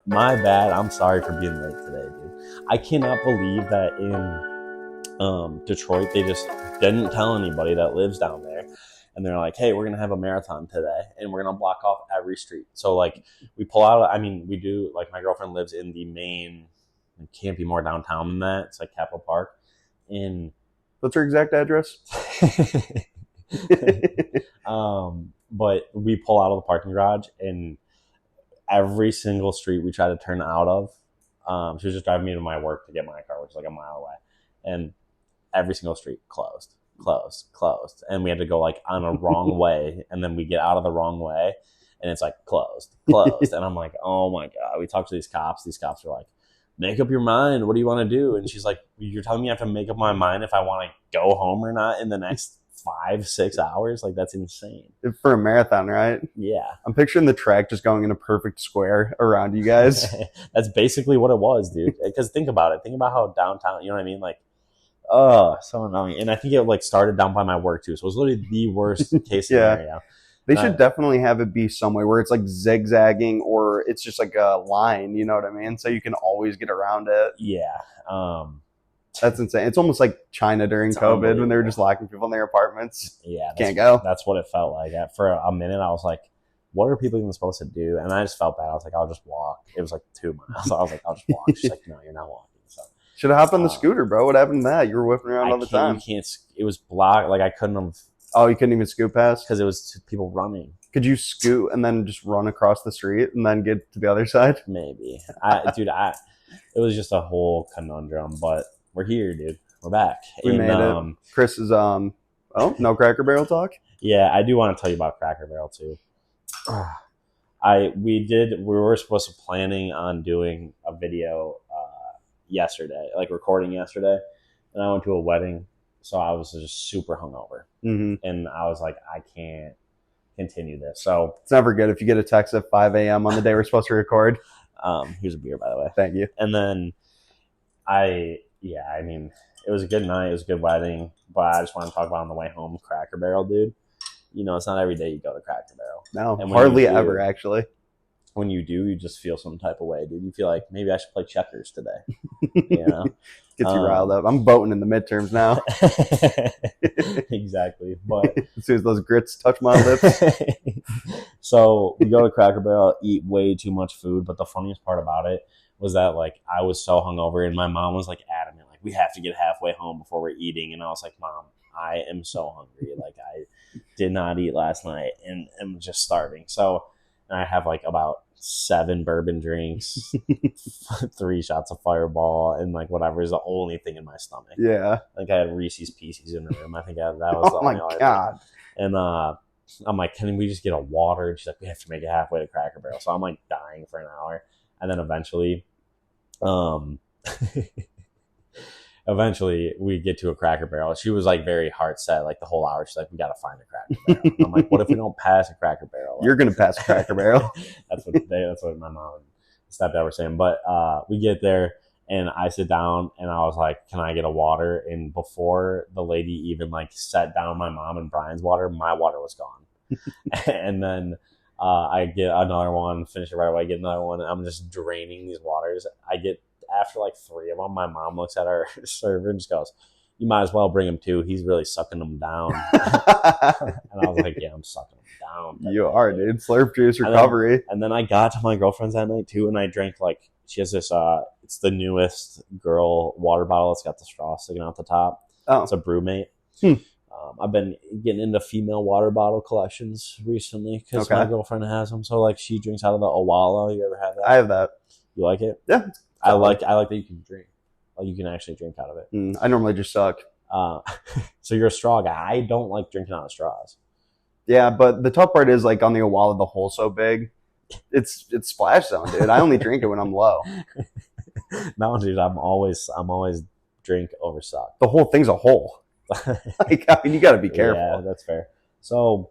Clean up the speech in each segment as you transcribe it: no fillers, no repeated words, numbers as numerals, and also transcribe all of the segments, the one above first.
My bad. I'm sorry for being late today, dude. I cannot believe that in Detroit they just didn't tell anybody that lives down there, and they're like, "Hey, we're gonna have a marathon today, and we're gonna block off every street." So like, we pull out. I mean, we do. Like, my girlfriend lives in the main. It can't be more downtown than that. It's like Capitol Park. In What's her exact address? But we pull out of the parking garage, and every single street we try to turn out of, she was just driving me to my work to get my car, which is like a mile away, and every single street closed, and we had to go like on a wrong way, and then we get out of the wrong way, and it's like closed, and I'm like, oh my god. We talked to these cops. These cops are like, make up your mind. What do you want to do? And she's like, you're telling me I have to make up my mind if I want to go home or not in the next 5-6 hours? Like, that's insane. For a marathon, right? Yeah. I'm picturing the track just going in a perfect square around you guys. That's basically what it was, dude. Because think about it. Think about how downtown, you know what I mean? Like, oh, so annoying. And I think it like started down by my work too. So it was literally the worst case scenario. They should definitely have it be somewhere where it's like zigzagging or it's just like a line, you know what I mean? So you can always get around it. Yeah. That's insane. It's almost like China during COVID when they were just locking people in their apartments. Yeah. Can't go. That's what it felt like. For a minute, I was like, what are people even supposed to do? And I just felt bad. I was like, I'll just walk. It was like 2 miles. So I was like, I'll just walk. She's like, no, you're not walking. So should have hopped on the scooter, bro. What happened to that? You were whipping around all the time. You can't. It was blocked. Like, I couldn't have. Oh, you couldn't even scoot past? Because it was people running. Could you scoot and then just run across the street and then get to the other side? Maybe. It was just a whole conundrum, but we're here, dude. We're back. We made it. Chris is, no Cracker Barrel talk? Yeah, I do want to tell you about Cracker Barrel too. We were supposed to planning on doing a video yesterday, like recording yesterday, and I went to a wedding, so I was just super hungover, and I was like, I can't continue this. So it's never good if you get a text at 5 a.m. on the day we're supposed to record. Here's a beer, by the way. Thank you. And then I mean, it was a good night. It was a good wedding, but I just want to talk about on the way home, Cracker Barrel, dude. You know, it's not every day you go to Cracker Barrel. No, and hardly ever, actually. When you do, you just feel some type of way, dude. You feel like maybe I should play checkers today. You know? Gets you riled up. I'm voting in the midterms now. Exactly. But as soon as those grits touch my lips. So we go to Cracker Barrel, eat way too much food. But the funniest part about it was that, like, I was so hungover, and my mom was like adamant, like, we have to get halfway home before we're eating. And I was like, Mom, I am so hungry. Like, I did not eat last night and I'm just starving. So I have like about 7 bourbon drinks, 3 shots of Fireball, and like whatever is the only thing in my stomach. Yeah. Like, I had Reese's Pieces in the room. I think that was the only my God. Thing. And I'm like, can we just get a water? And she's like, we have to make it halfway to Cracker Barrel. So I'm like dying for an hour. And then eventually we get to a Cracker Barrel. She was like very hard set, like the whole hour. She's like, we got to find a Cracker Barrel. I'm like, what if we don't pass a Cracker Barrel? Like, you're going to pass a Cracker Barrel. That's what my mom and stepdad were saying. But we get there and I sit down and I was like, can I get a water? And before the lady even like set down my mom and Brian's water, my water was gone. And then I get another one, finish it right away, get another one. And I'm just draining these waters. After like 3 of them, my mom looks at our server and just goes, you might as well bring him too. He's really sucking them down. And I was like, yeah, I'm sucking them down. You are, dude. Slurp juice recovery. And then I got to my girlfriend's that night too, and I drank like, she has this, it's the newest girl water bottle. It's got the straw sticking out the top. Oh. It's a Brewmate. I've been getting into female water bottle collections recently because my girlfriend has them. So like, she drinks out of the Owala. You ever have that? I have that. You like it? Yeah. I like that you can drink. Like, you can actually drink out of it. I normally just suck. So you're a straw guy. I don't like drinking out of straws. Yeah, but the tough part is like on the Owala, the hole's so big. It's splash zone, dude. I only drink it when I'm low. No, dude, I'm always drink over suck. The whole thing's a hole. Like, I mean, you got to be careful. Yeah, that's fair. So,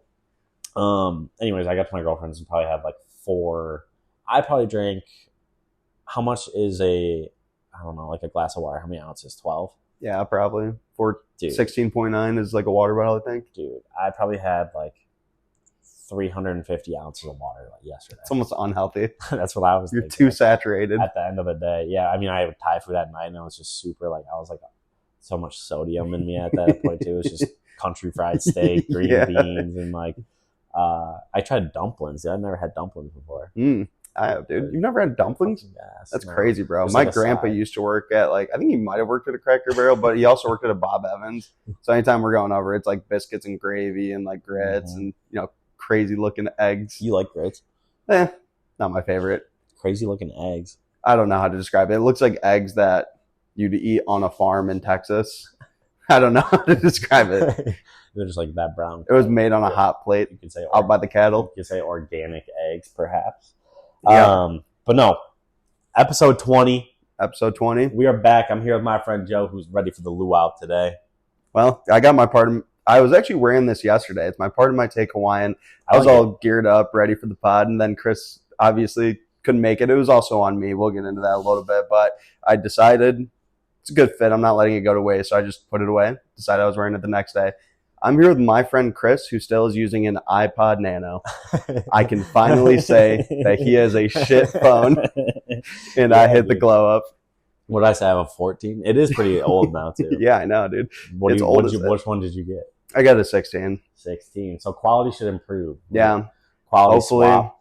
anyways, I got to my girlfriend's and probably had like 4. I probably drank. How much is I don't know, like a glass of water? How many ounces? 12? Yeah, probably. 16.9 is like a water bottle, I think. Dude, I probably had like 350 ounces of water like yesterday. It's almost unhealthy. That's what I was You're thinking. too saturated. At the end of the day. Yeah, I mean, I had Thai food at night, and I was just super, like, I was like so much sodium in me at that point, too. It was just country fried steak, green beans, and, like, I tried dumplings. I've never had dumplings before. I have, dude. You've never had dumplings? That's crazy, bro. Just My like grandpa used to work at, like, I think he might have worked at a Cracker Barrel, but he also worked at a Bob Evans. So anytime we're going over, it's like biscuits and gravy and like grits and, you know, crazy looking eggs. You like grits? Not my favorite. Crazy looking eggs. I don't know how to describe it. It looks like eggs that you'd eat on a farm in Texas. I don't know how to describe it. They're just like that brown. It was made on a hot plate. You could say out by the cattle. You could say organic eggs, perhaps. Yeah. But no, episode 20. Episode 20. We are back. I'm here with my friend Joe, who's ready for the luau today. Well, I got my part of. I was actually wearing this yesterday. It's my part of my Take Hawaiian. I was all geared up, ready for the pod, and then Chris obviously couldn't make it. It was also on me. We'll get into that a little bit, but I decided it's a good fit. I'm not letting it go to waste, so I just put it away. Decided I was wearing it the next day. I'm here with my friend Chris, who still is using an iPod Nano. I can finally say that he has a shit phone, and I hit the glow up. What did I say? I have a 14? It is pretty old now, too. Yeah, I know, dude. Which one did you get? I got a 16. 16. So quality should improve. Yeah. Quality swap.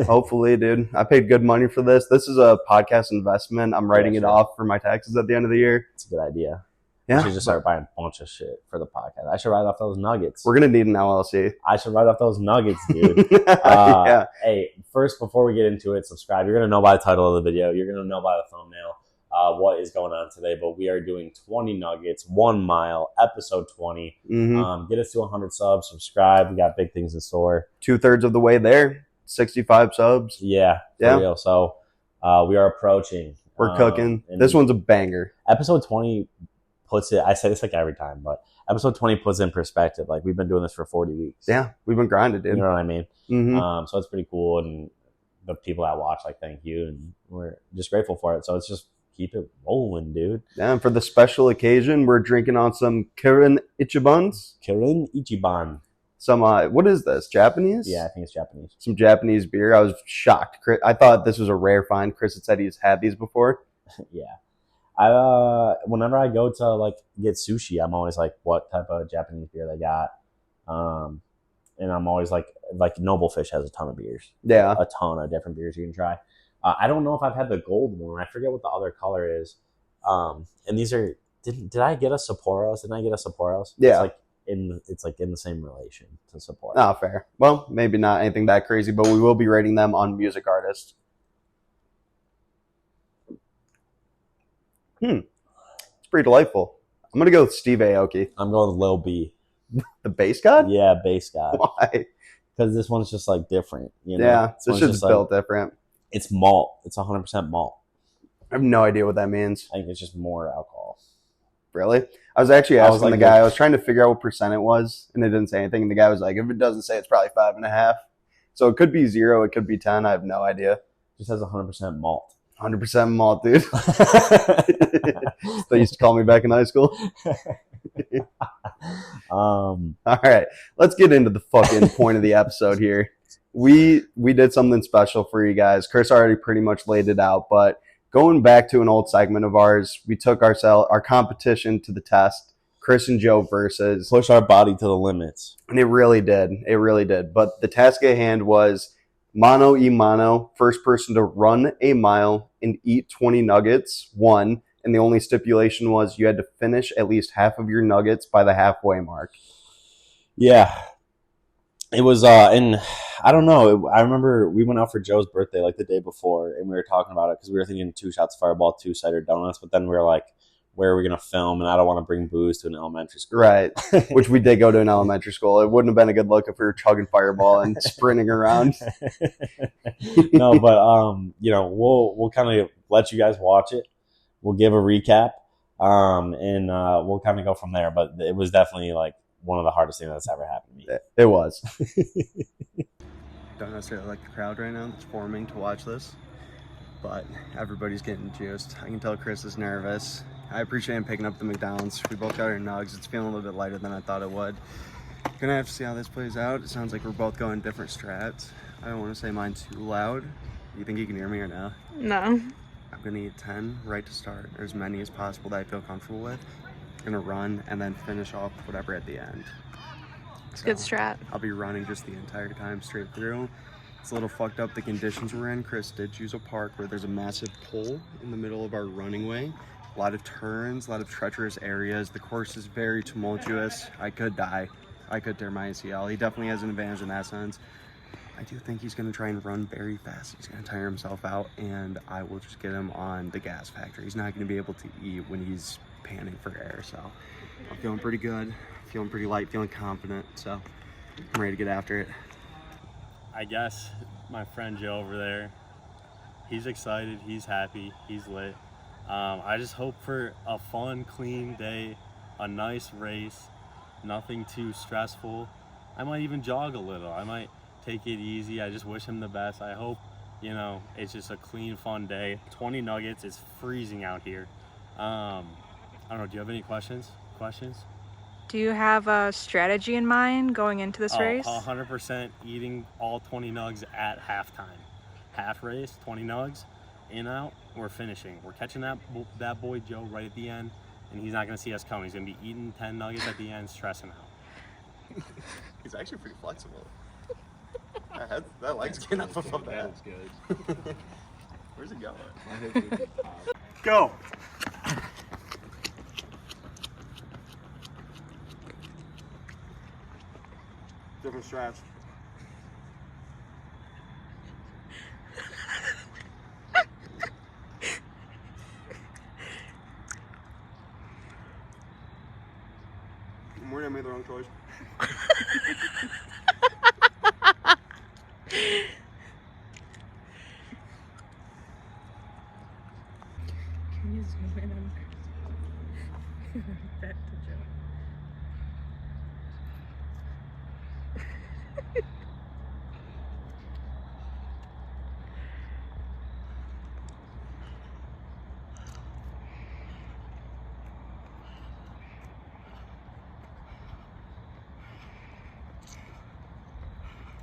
Hopefully, dude. I paid good money for this. This is a podcast investment. I'm writing it off for my taxes at the end of the year. It's a good idea. Yeah. I should just start buying a bunch of shit for the podcast. I should write off those nuggets. We're going to need an LLC. I should write off those nuggets, dude. Yeah. Hey, first, before we get into it, subscribe. You're going to know by the title of the video. You're going to know by the thumbnail what is going on today. But we are doing 20 nuggets, 1 mile, episode 20. Get us to 100 subs. Subscribe. We got big things in store. 2/3 of the way there. 65 subs. Yeah. For real. So we are approaching. We're cooking. This one's a banger. Episode 20 puts it, I say this like every time, but episode 20 puts in perspective. Like, we've been doing this for 40 weeks. Yeah, we've been grinding, dude. You know what I mean? Mm-hmm. So it's pretty cool, and the people that watch, like, thank you, and we're just grateful for it. So it's just keep it rolling, dude. Yeah, and for the special occasion, we're drinking on some Kirin Ichibans. Kirin Ichiban. Some, what is this, Japanese? Yeah, I think it's Japanese. Some Japanese beer. I was shocked. Chris, I thought this was a rare find. Chris had said he's had these before. Yeah. Whenever I go to, like, get sushi, I'm always like, what type of Japanese beer they got? And I'm always like Noble Fish has a ton of beers. Yeah. A ton of different beers you can try. I don't know if I've had the gold one. I forget what the other color is. And these are, did I get a Sapporos? Didn't I get a Sapporos? Yeah. It's like in the same relation to Sapporo. Oh, fair. Well, maybe not anything that crazy, but we will be rating them on Music Artist. It's pretty delightful. I'm going to go with Steve Aoki. I'm going with Lil B. The bass god? Yeah, bass god. Why? Because this one's just, like, different. You know? Yeah, this shit's built different. It's malt. It's 100% malt. I have no idea what that means. I think it's just more alcohol. Really? I was actually asking the guy. I was trying to figure out what percent it was, and it didn't say anything. And the guy was like, if it doesn't say, it's probably 5.5. So it could be 0. It could be 10. I have no idea. It just has 100% malt. 100% malt, dude. They used to call me back in high school. All right, let's get into the fucking point of the episode here. We did something special for you guys. Chris already pretty much laid it out, but going back to an old segment of ours, we took our competition to the test. Chris and Joe versus push our body to the limits, and it really did. It really did. But the task at hand was mano y mano, first person to run a mile and eat 20 nuggets won. And the only stipulation was you had to finish at least half of your nuggets by the halfway mark. Yeah. It was, and I don't know. I remember we went out for Joe's birthday like the day before, and we were talking about it because we were thinking 2 shots Fireball, 2 cider donuts. But then we were like, where are we going to film? And I don't want to bring booze to an elementary school. Right. Which we did go to an elementary school. It wouldn't have been a good look if we were chugging Fireball and sprinting around. No, but, you know, we'll kind of let you guys watch it. We'll give a recap, and we'll kind of go from there. But it was definitely, like, one of the hardest things that's ever happened to me. It was. Don't necessarily like the crowd right now that's forming to watch this, but everybody's getting juiced. I can tell Chris is nervous. I appreciate him picking up the McDonald's. We both got our nugs. It's feeling a little bit lighter than I thought it would. Gonna have to see how this plays out. It sounds like we're both going different strats. I don't want to say mine too loud. You think you can hear me or no? No. I'm gonna eat 10 right to start, or as many as possible that I feel comfortable with. Gonna run and then finish off whatever at the end. It's a good strat. I'll be running just the entire time straight through. It's a little fucked up the conditions we're in. Chris did choose a park where there's a massive pole in the middle of our running way. A lot of turns, a lot of treacherous areas. The course is very tumultuous. I could die. I could tear my ACL. He definitely has an advantage in that sense. I do think he's going to try and run very fast. He's going to tire himself out, and I will just get him on the gas factor. He's not going to be able to eat when he's panting for air, so I'm feeling pretty good, feeling pretty light, feeling confident, so I'm ready to get after it. I guess my friend Joe over there, he's excited, he's happy, he's lit. I just hope for a fun, clean day, a nice race, nothing too stressful. I might even jog a little. I might take it easy. I just wish him the best. I hope, it's just a clean, fun day. 20 nuggets. It's freezing out here. I don't know. Do you have any questions? Do you have a strategy in mind going into this race? 100% eating all 20 nugs at halftime. Half race, 20 nugs, in, out, we're finishing. We're catching that boy Joe right at the end, and he's not going to see us coming. He's going to be eating 10 nuggets at the end, stressing out. He's actually pretty flexible. That leg's getting up above that. That's good. Where's it going? Go! Different strats. I'm worried I made the wrong choice. Can you zoom in on back to Joe?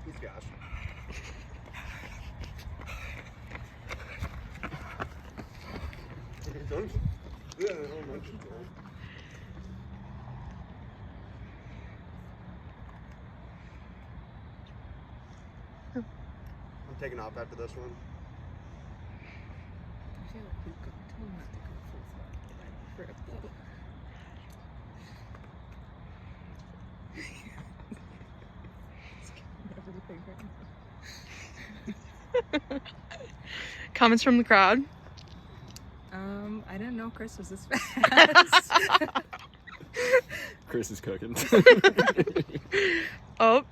He's got I'm taking off after this one. I feel like we've got too much to go for a boat. Comments from the crowd? I didn't know Chris was this fast. Chris is cooking. Oh,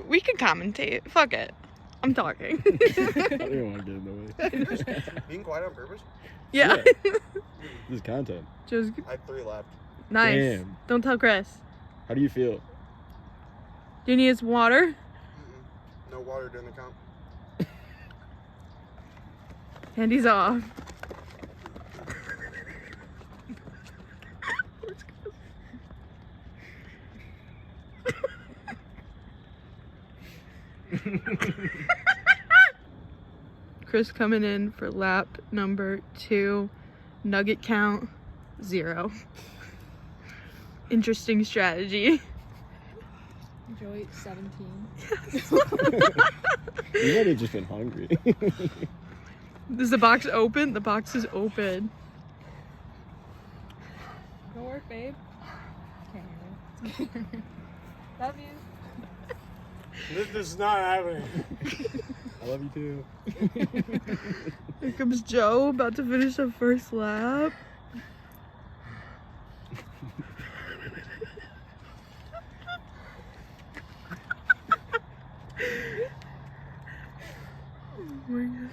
we can commentate. Fuck it. I'm talking. I didn't want to get in the way. Being quiet on purpose? Yeah. This is content. Just I have 3 left. nice. Damn. Don't tell Chris. How do you feel? Do you need his water? No water during the count. And he's off. Chris coming in for lap number 2. Nugget count 0. Interesting strategy. Joey, 17. You might have just been hungry. Is the box open? The box is open. Go work, babe. Can't hear me. Love you. This is not happening. I love you too. Here comes Joe, about to finish the first lap. Oh my God.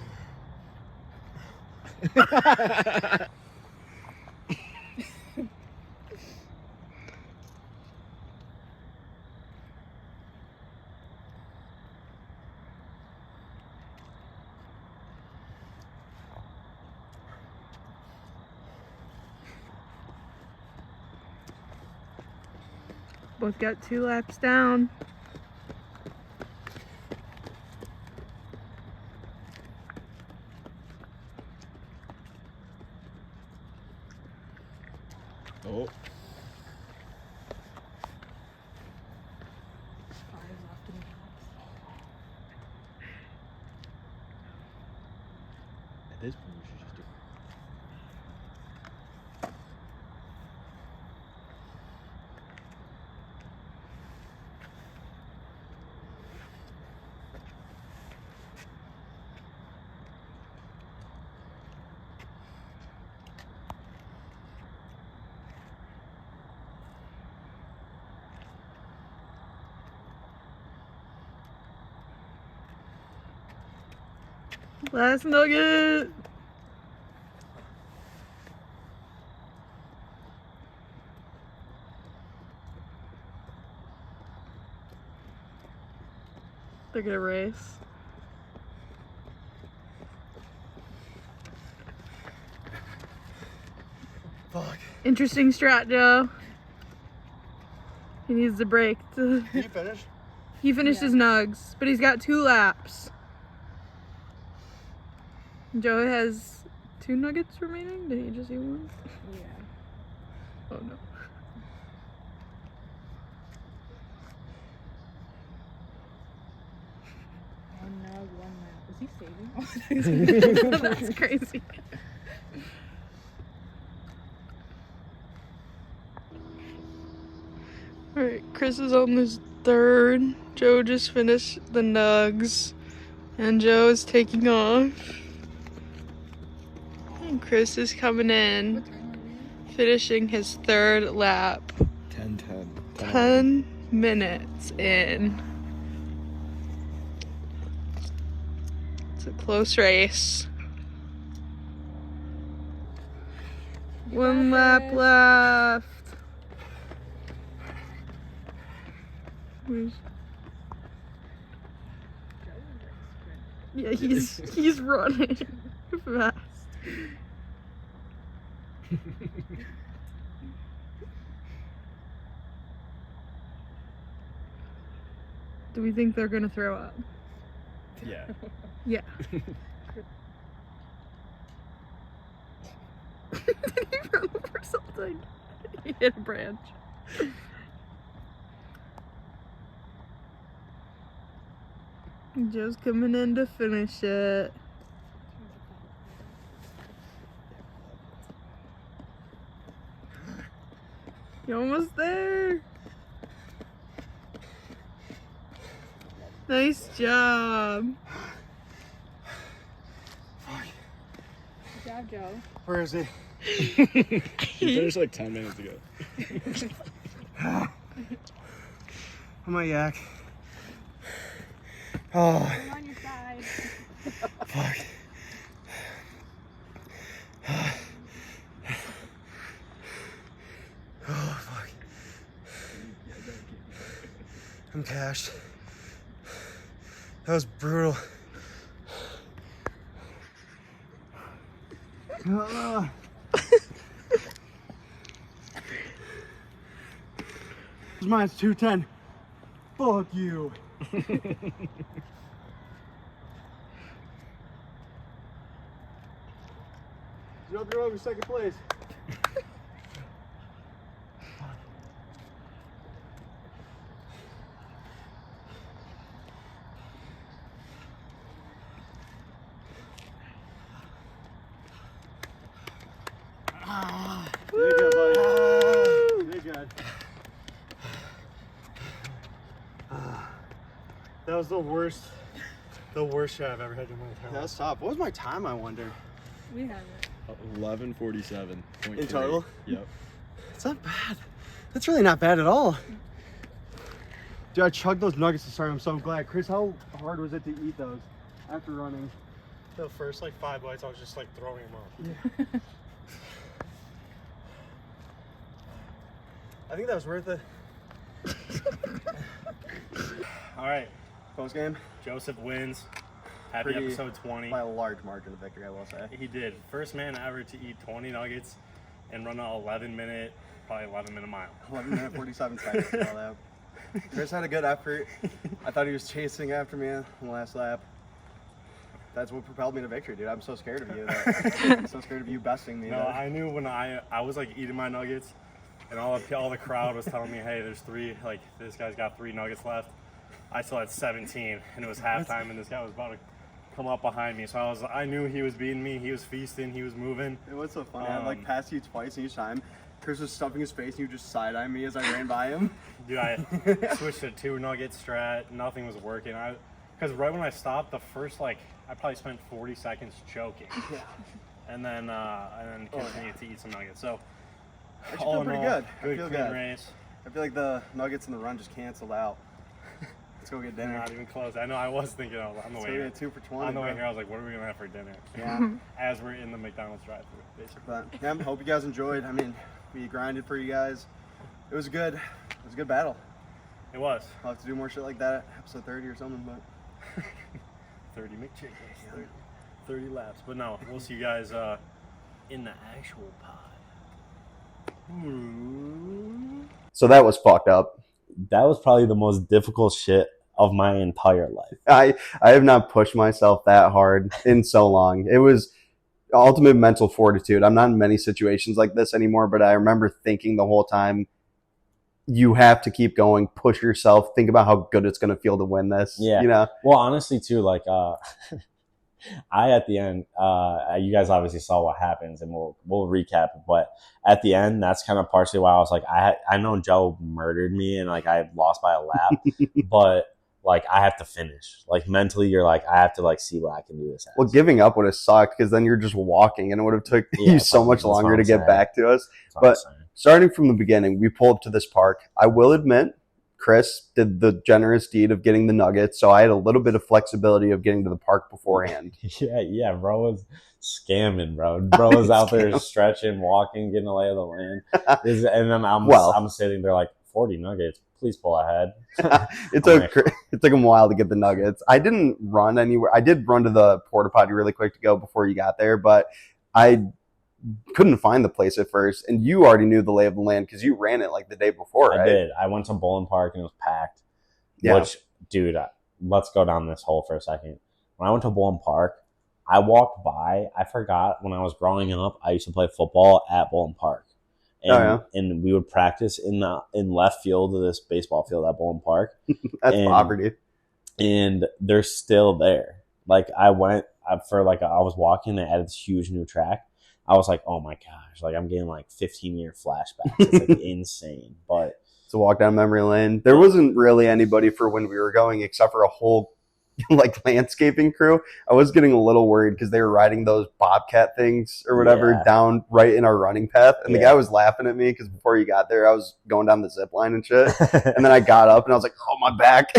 Both got 2 laps down. Oh. At this point, we should just do it. Last nugget. They're gonna race. Fuck. Interesting strat, Joe. He needs the break. Did you finish? He finished his nugs, but he's got 2 laps. Joe has 2 nuggets remaining. Did he just eat 1? Yeah. Oh no. One nug, 1 lap. Is he saving? That's crazy. Alright, Chris is on his 3rd. Joe just finished the nugs. And Joe is taking off. And Chris is coming in, What time are we? finishing his 3rd lap. 10-10. 10 minutes in. It's a close race. 1 lap it. left. Where's- Yeah, he's running fast. Do we think they're gonna throw up? Yeah. Yeah. Did he run over something? He hit a branch. Joe's coming in to finish it. You're almost there. Nice job. Good job, Joe. Where is he? He finished like 10 minutes ago. I'm a yak. Oh, I'm on your side. fuck. Oh, fuck. I'm cashed. That was brutal. Mine's 210. Fuck you. You hope you're over 2nd place. You're good, buddy. You're good. That was the worst shot I've ever had in my entire life. That's tough. What was my time, I wonder? We have it. 11:47. In total? Yep. It's not bad. That's really not bad at all. Dude, I chugged those nuggets to start. I'm so glad. Chris, how hard was it to eat those after running? The first like 5 bites, I was just like throwing them up. Yeah. I think that was worth it. All right, Post game? Joseph wins. Happy Pretty- episode 20. By a large margin of victory, I will say. He did. First man ever to eat 20 nuggets and run a 11-minute mile. 11-minute 47 seconds. All that. Chris had a good effort. I thought he was chasing after me on the last lap. That's what propelled me to victory, dude. I'm so scared of you. I'm so scared of you besting me. No, I knew when I was like eating my nuggets, and all the crowd was telling me, hey, there's 3, like this guy's got 3 nuggets left. I still had 17, and it was halftime, and this guy was about to come up behind me. So I knew he was beating me. He was feasting. He was moving. It was so funny. I like passed you twice each time. Chris was stuffing his face, and you just side-eyeing me as I ran by him. Dude, I switched to 2 nugget strat. Nothing was working. Because right when I stopped, the first I probably spent 40 seconds choking. Yeah. And then continued to eat some nuggets. So I feel pretty good. I feel clean good. race. I feel like the nuggets and the run just canceled out. Let's go get dinner. Not even close. I know. I was thinking on the way here. Let's go get 2 for 20. On the way here, I was like, what are we gonna have for dinner? Yeah. As we're in the McDonald's drive-thru, basically. But yeah, hope you guys enjoyed. I mean, we grinded for you guys. It was a good battle. It was. I'll have to do more shit like that, episode 30 or something. But 30 McChickens, 30 laps. But no, we'll see you guys in the actual pod. so that was fucked up. That was probably the most difficult shit of my entire life. I have not pushed myself that hard in so long. It was ultimate mental fortitude. I'm not in many situations like this anymore, but I remember thinking the whole time, you have to keep going, push yourself, think about how good it's going to feel to win this. Yeah. You know? Well, honestly, too, like, I, at the end, you guys obviously saw what happens, and we'll recap it, but at the end, that's kind of partially why I was like, I know Joe murdered me, and, like, I lost by a lap, but, like, I have to finish. Like, mentally, you're like, I have to, like, see what I can do this. Well, giving up would have sucked, because then you're just walking, and it would have took you so much longer to get back to us. But starting from the beginning, we pulled up to this park. I will admit, Chris did the generous deed of getting the nuggets, so I had a little bit of flexibility of getting to the park beforehand. Yeah, bro was scamming, bro. Bro was out there stretching, walking, getting a lay of the land. And then I'm sitting there like, 40 nuggets, please pull ahead. It took him a while to get the nuggets. I didn't run anywhere. I did run to the porta potty really quick to go before you got there, but I couldn't find the place at first, and you already knew the lay of the land because you ran it like the day before, right? I did. I went to Bowling Park and it was packed. Yeah. Which, dude, let's go down this hole for a second. When I went to Bowling Park, I walked by. I forgot when I was growing up, I used to play football at Bowling Park, and we would practice in left field of this baseball field at Bowling Park. That's poverty. And they're still there. Like I went I was walking. They added this huge new track. I was like, oh my gosh, like I'm getting like 15-year flashbacks. It's like insane. But to walk down memory lane, there wasn't really anybody for when we were going except for a whole like landscaping crew. I was getting a little worried because they were riding those bobcat things or whatever down right in our running path, and the guy was laughing at me because before he got there, I was going down the zip line and shit. And then I got up and I was like, oh, my back.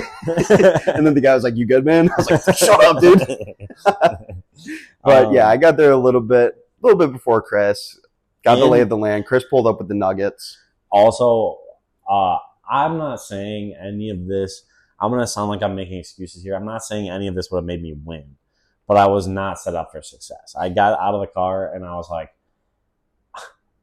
And then the guy was like, you good, man? I was like, shut up, dude. But yeah, I got there a little bit before Chris. Got the lay of the land. Chris pulled up with the nuggets. Also, I'm not saying any of this. I'm going to sound like I'm making excuses here. I'm not saying any of this would have made me win, but I was not set up for success. I got out of the car and I was like,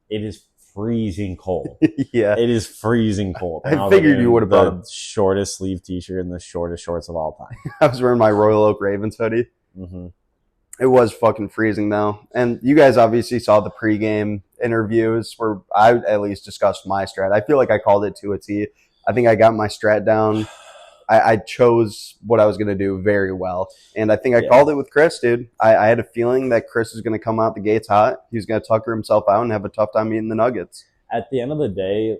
it is freezing cold. Yeah. It is freezing cold. I figured you would have brought the shortest sleeve t-shirt and the shortest shorts of all time. I was wearing my Royal Oak Ravens hoodie. Mm-hmm. It was fucking freezing though. And you guys obviously saw the pregame interviews where I at least discussed my strat. I feel like I called it to a T. I think I got my strat down. I chose what I was going to do very well. And I think I called it with Chris, dude. I had a feeling that Chris was going to come out the gates hot. He was going to tucker himself out and have a tough time eating the nuggets. At the end of the day,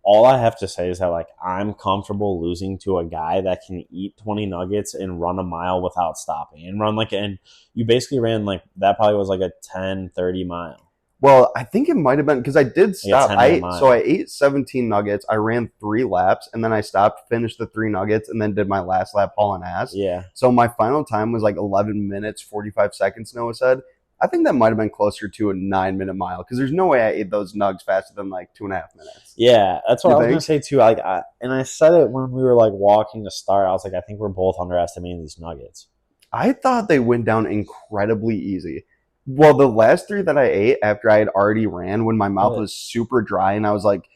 all I have to say is that like I'm comfortable losing to a guy that can eat 20 nuggets and run a mile without stopping and you basically ran like that probably was like a 10-30 mile. Well, I think it might have been because I did stop. I ate 17 nuggets. I ran 3 laps and then I stopped, finished the 3 nuggets, and then did my last lap hauling ass. Yeah. So my final time was like 11 minutes, 45 seconds, Noah said. I think that might have been closer to a 9-minute mile because there's no way I ate those nugs faster than like 2.5 minutes. Yeah, that's what I was going to say too. Like, I said it when we were like walking to start. I was like, I think we're both underestimating these nuggets. I thought they went down incredibly easy. Well, the last 3 that I ate after I had already ran, when my mouth Really? was super dry and I was like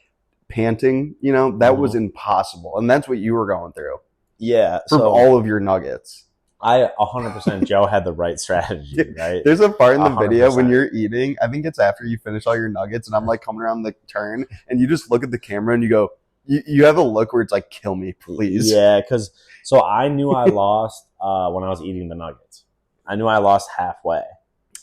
panting, that was impossible. And that's what you were going through Yeah. for So all of your nuggets. I 100% Joe had the right strategy, right? There's a part in the video when 100%. you're eating, I think it's after you finish all your nuggets, and I'm like coming around the turn, and you just look at the camera and you go, you have a look where it's like, kill me, please. Yeah, because so I knew I lost when I was eating the nuggets. I knew I lost halfway.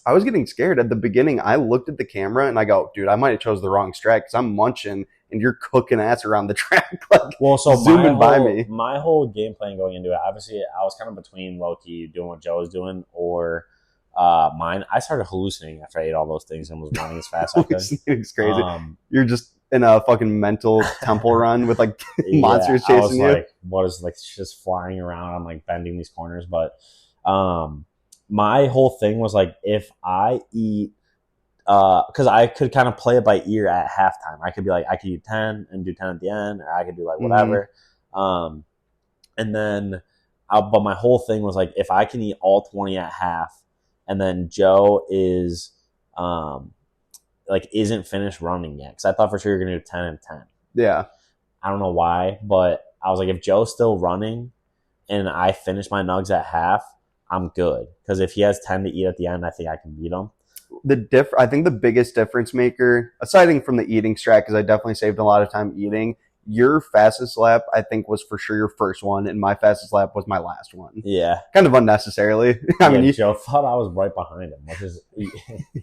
I was getting scared at the beginning. I looked at the camera and I go, dude, I might have chose the wrong strat because I'm munching and you're cooking ass around the track, like Well, so zooming by me. My whole game plan going into it, obviously, I was kind of between low-key doing what Joe was doing or mine. I started hallucinating after I ate all those things and was running as fast as I could. It's crazy. You're just in a fucking mental temple run with like monsters chasing I was you. like, what is like just flying around? I'm like bending these corners, but my whole thing was like, if I eat, because I could kind of play it by ear at halftime. I could be like, I could eat 10 and do 10 at the end, or I could do like whatever. And then, but my whole thing was like, if I can eat all 20 at half, and then Joe is, like, isn't finished running yet, because I thought for sure you're gonna do 10 and 10. Yeah. I don't know why, but I was like, if Joe's still running, and I finish my nugs at half, I'm good. Because if he has 10 to eat at the end, I think I can beat him. I think the biggest difference maker, aside from the eating strat, because I definitely saved a lot of time eating, your fastest lap, I think, was for sure your first one, and my fastest lap was my last one. Yeah. Kind of unnecessarily. I mean, Joe thought I was right behind him, which is...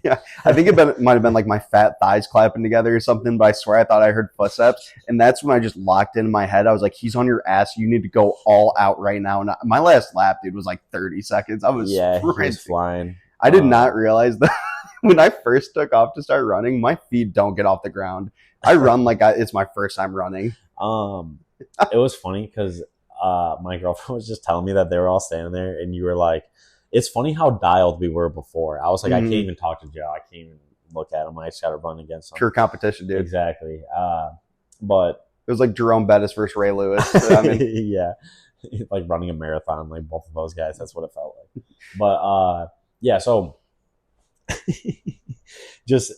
yeah. I think it might have been like my fat thighs clapping together or something, but I swear I thought I heard footsteps, and that's when I just locked in my head. I was like, he's on your ass. You need to go all out right now. And my last lap, dude, was like 30 seconds. I was he was flying. I did not realize that when I first took off to start running, my feet don't get off the ground. I run like it's my first time running. It was funny because my girlfriend was just telling me that they were all standing there, and you were like, it's funny how dialed we were before. I was like, I can't even talk to Joe. I can't even look at him. I just got to run against him. Pure competition, dude. Exactly. But it was like Jerome Bettis versus Ray Lewis. I mean, yeah, like running a marathon, like both of those guys. That's what it felt like. But yeah, so just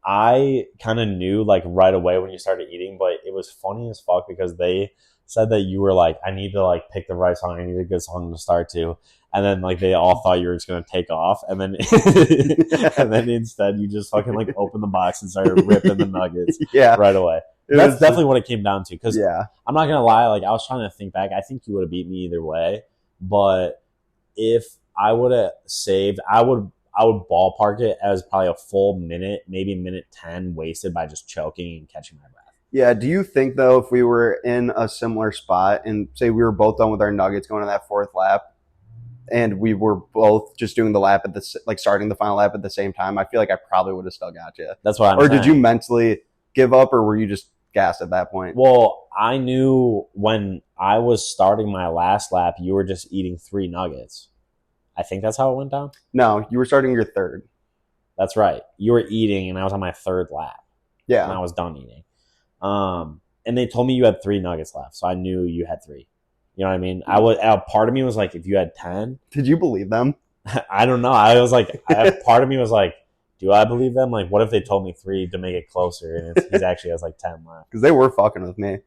I kind of knew like right away when you started eating, but it was funny as fuck because they said that you were like, I need to like pick the right song. I need a good song to start to. And then like they all thought you were just going to take off. And then and then instead you just fucking like opened the box and started ripping the nuggets right away. That's definitely what it came down to. Because I'm not going to lie, like I was trying to think back. I think you would have beat me either way. But if I would have saved, I would ballpark it as probably a full minute, maybe minute 10 wasted by just choking and catching my breath. Yeah. Do you think, though, if we were in a similar spot and say we were both done with our nuggets going to that fourth lap and we were both just doing the lap at the, like starting the final lap at the same time, I feel like I probably would have still got you. That's what I'm saying. Or did you mentally give up, or were you just gassed at that point? Well, I knew when I was starting my last lap, you were just eating 3 nuggets. I think that's how it went down. No, you were starting your third. That's right. You were eating, and I was on my third lap. Yeah. And I was done eating. And they told me you had 3 nuggets left, so I knew you had 3. You know what I mean? Part of me was like, if you had 10. Did you believe them? I don't know. I was like, part of me was like, do I believe them? Like, what if they told me 3 to make it closer, and he actually has like 10 left? Because they were fucking with me.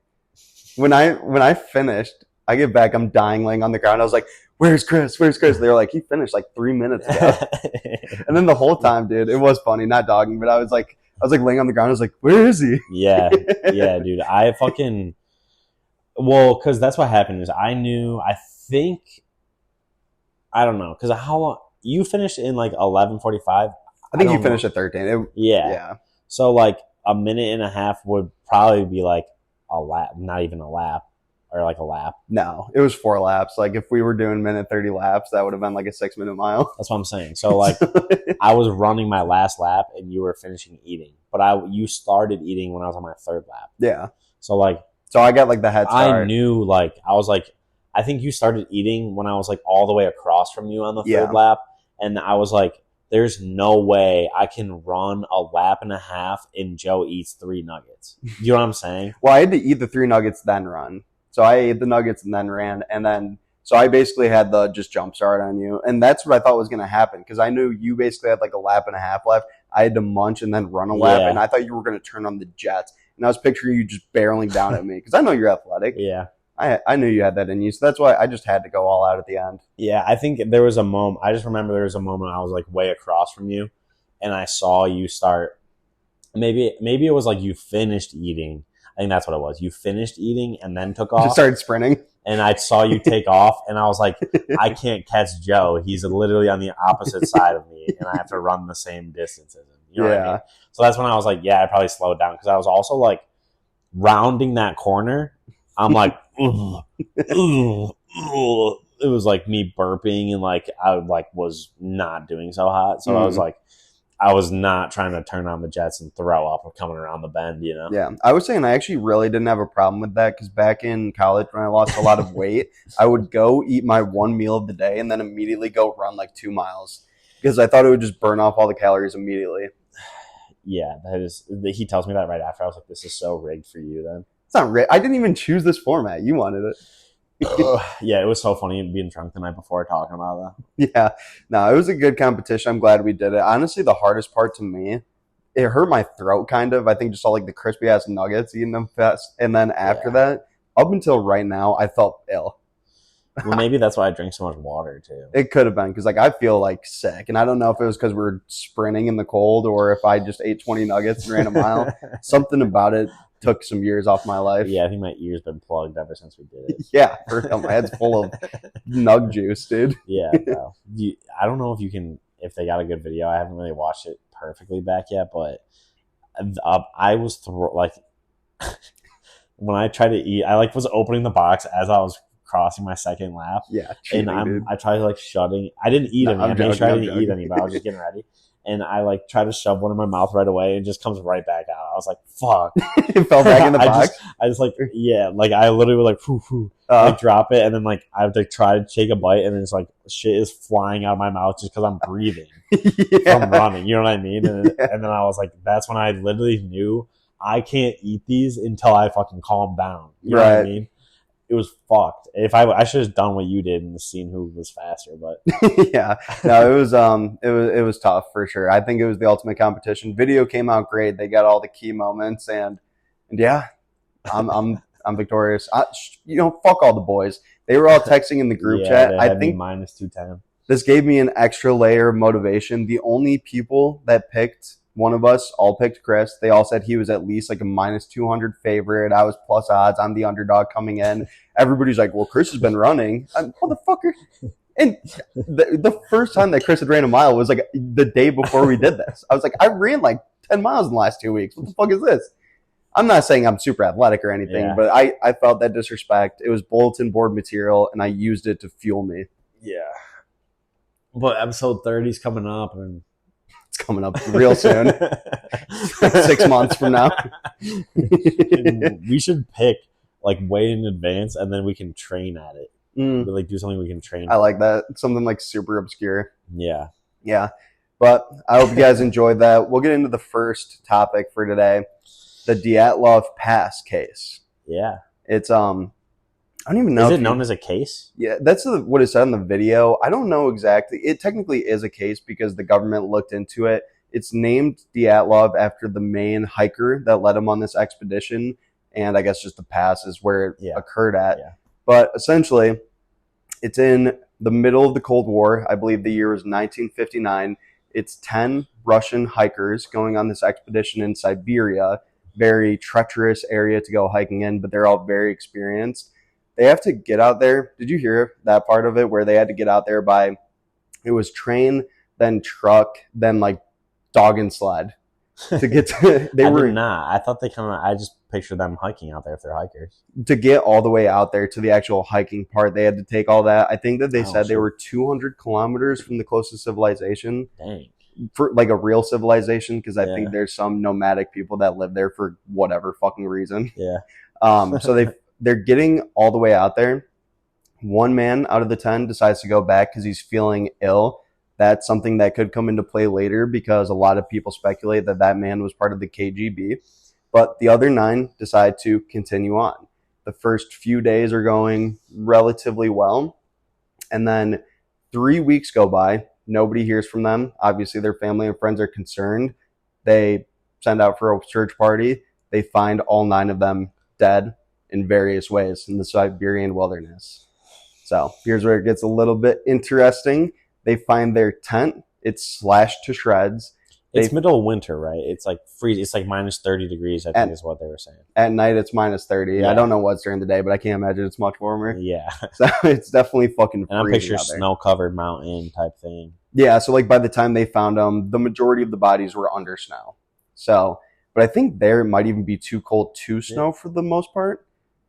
When I finished, I get back, I'm dying laying on the ground. I was like, where's Chris? Where's Chris? They were like, he finished like 3 minutes ago. And then the whole time, dude, it was funny, not dogging, but I was like laying on the ground. I was like, where is he? Yeah, dude. Well, because that's what happened is I don't know, because how long you finished in like 11:45. I think you finished at 13. Yeah. So like a minute and a half would probably be like a lap, not even a lap, or like a lap. No, it was 4 laps. Like if we were doing minute 30 laps, that would have been like a 6-minute mile. That's what I'm saying. So like I was running my last lap and you were finishing eating, but you started eating when I was on my third lap. Yeah. So I got like the head start. I knew like I was like, I think you started eating when I was like all the way across from you on the third lap, and I was like, there's no way I can run a lap and a half and Joe eats 3 nuggets. You know what I'm saying? Well, I had to eat the 3 nuggets then run. So I ate the nuggets and then ran. And then So I basically had the just jump start on you. And that's what I thought was going to happen because I knew you basically had like a lap and a half left. I had to munch and then run a lap, Yeah. and I thought you were going to turn on the jets. And I was picturing you just barreling down at me because I know you're athletic. Yeah. I knew you had that in you. So that's why I just had to go all out at the end. Yeah, I think there was a moment. I just remember there was a moment I was like way across from you, and I saw you start. Maybe it was like you finished eating. I think that's what it was. You finished eating and then took off. Just started sprinting. And I saw you take off, and I was like, I can't catch Joe. He's literally on the opposite side of me, and I have to run the same distance as him. You know what I mean? So that's when I was like, yeah, I probably slowed down because I was also like rounding that corner. I'm like, ugh, ugh, ugh. It was like me burping, and like I like was not doing so hot. So I was like, I was not trying to turn on the jets and throw up or coming around the bend, you know? Yeah, I was saying I actually really didn't have a problem with that because back in college when I lost a lot of weight, I would go eat my one meal of the day and then immediately go run like 2 miles because I thought it would just burn off all the calories immediately. Yeah, that is. He tells me that right after. I was like, this is so rigged for you then. It's not rigged. I didn't even choose this format. You wanted it. Yeah, it was so funny being drunk the night before talking about that. Yeah, no, it was a good competition. I'm glad we did it. Honestly, the hardest part to me, it hurt my throat kind of. I think just all like the crispy ass nuggets eating them fast. And then after that, up until right now, I felt ill. Well, maybe that's why I drink so much water too. It could have been because like I feel like sick, and I don't know if it was because we were sprinting in the cold or if I just ate 20 nuggets and ran a mile. Something about it took some years off my life. Yeah, I think my ear's been plugged ever since we did it. Yeah, my head's full of nug juice, dude. Yeah, no. I don't know if they got a good video. I haven't really watched it perfectly back yet, but I was when I tried to eat, I like was opening the box as I was crossing my second lap. Yeah, cheating, and I tried like shutting. I didn't eat any. I made sure I didn't eat any, but I was just getting ready. And I like tried to shove one in my mouth right away, and it just comes right back out. I was like, "Fuck!" It fell back in the box. I just like, yeah, like I literally would like, poo, like drop it, and then like I would like try to take a bite, and then it's like shit is flying out of my mouth just because I'm breathing from running. You know what I mean? And then I was like, that's when I literally knew I can't eat these until I fucking calm down. You know what I mean? It was fucked. If I should have done what you did and seen who was faster, but yeah, no, it was tough for sure. I think it was the ultimate competition. Video came out great. They got all the key moments, and yeah, I'm victorious. Fuck all the boys. They were all texting in the group chat. I think minus 210. This gave me an extra layer of motivation. The only people that picked one of us all picked Chris. They all said he was at least like a minus 200 favorite. I was plus odds. I'm the underdog coming in. Everybody's like, well, Chris has been running. Motherfucker. And the first time that Chris had ran a mile was like the day before we did this. I was like, I ran like 10 miles in the last 2 weeks. What the fuck is this? I'm not saying I'm super athletic or anything, but I felt that disrespect. It was bulletin board material, and I used it to fuel me. Yeah. But episode 30 is coming up, and it's coming up real soon. 6 months from now. We should pick like way in advance, and then we can train at it. Like do something we can train. I like that. Something like super obscure. Yeah. Yeah. But I hope you guys enjoyed that. We'll get into the first topic for today. The Dyatlov Pass case. Yeah. It's I don't even know. Is it known as a case? Yeah, that's what it said in the video. I don't know exactly. It technically is a case because the government looked into it. It's named Dyatlov after the main hiker that led him on this expedition, and I guess just the pass is where it occurred at. Yeah. But essentially, it's in the middle of the Cold War. I believe the year was 1959. It's 10 Russian hikers going on this expedition in Siberia. Very treacherous area to go hiking in, but they're all very experienced. They have to get out there. Did you hear that part of it where they had to get out there by, it was train, then truck, then like dog and sled to get to, I did not. I thought I just pictured them hiking out there if they're hikers. To get all the way out there to the actual hiking part, they had to take all that. I think that they said they were 200 kilometers from the closest civilization. Dang. For like a real civilization, because I think there's some nomadic people that live there for whatever fucking reason. Yeah. So they're getting all the way out there. One man out of the 10 decides to go back because he's feeling ill. That's something that could come into play later because a lot of people speculate that man was part of the KGB. But the other 9 decide to continue on. The first few days are going relatively well. And then 3 weeks go by. Nobody hears from them. Obviously, their family and friends are concerned. They send out for a search party. They find all 9 of them dead in various ways in the Siberian wilderness. So here's where it gets a little bit interesting. They find their tent. It's slashed to shreds. It's middle of winter, right? It's like freeze. It's like minus 30 degrees, I think is what they were saying. At night, it's minus 30. Yeah. I don't know what's during the day, but I can't imagine it's much warmer. Yeah. So it's definitely fucking freezing. And I'm picturing out there. snow-covered mountain type thing. Yeah, so like by the time they found them, the majority of the bodies were under snow. So, but I think there it might even be too cold to snow for the most part.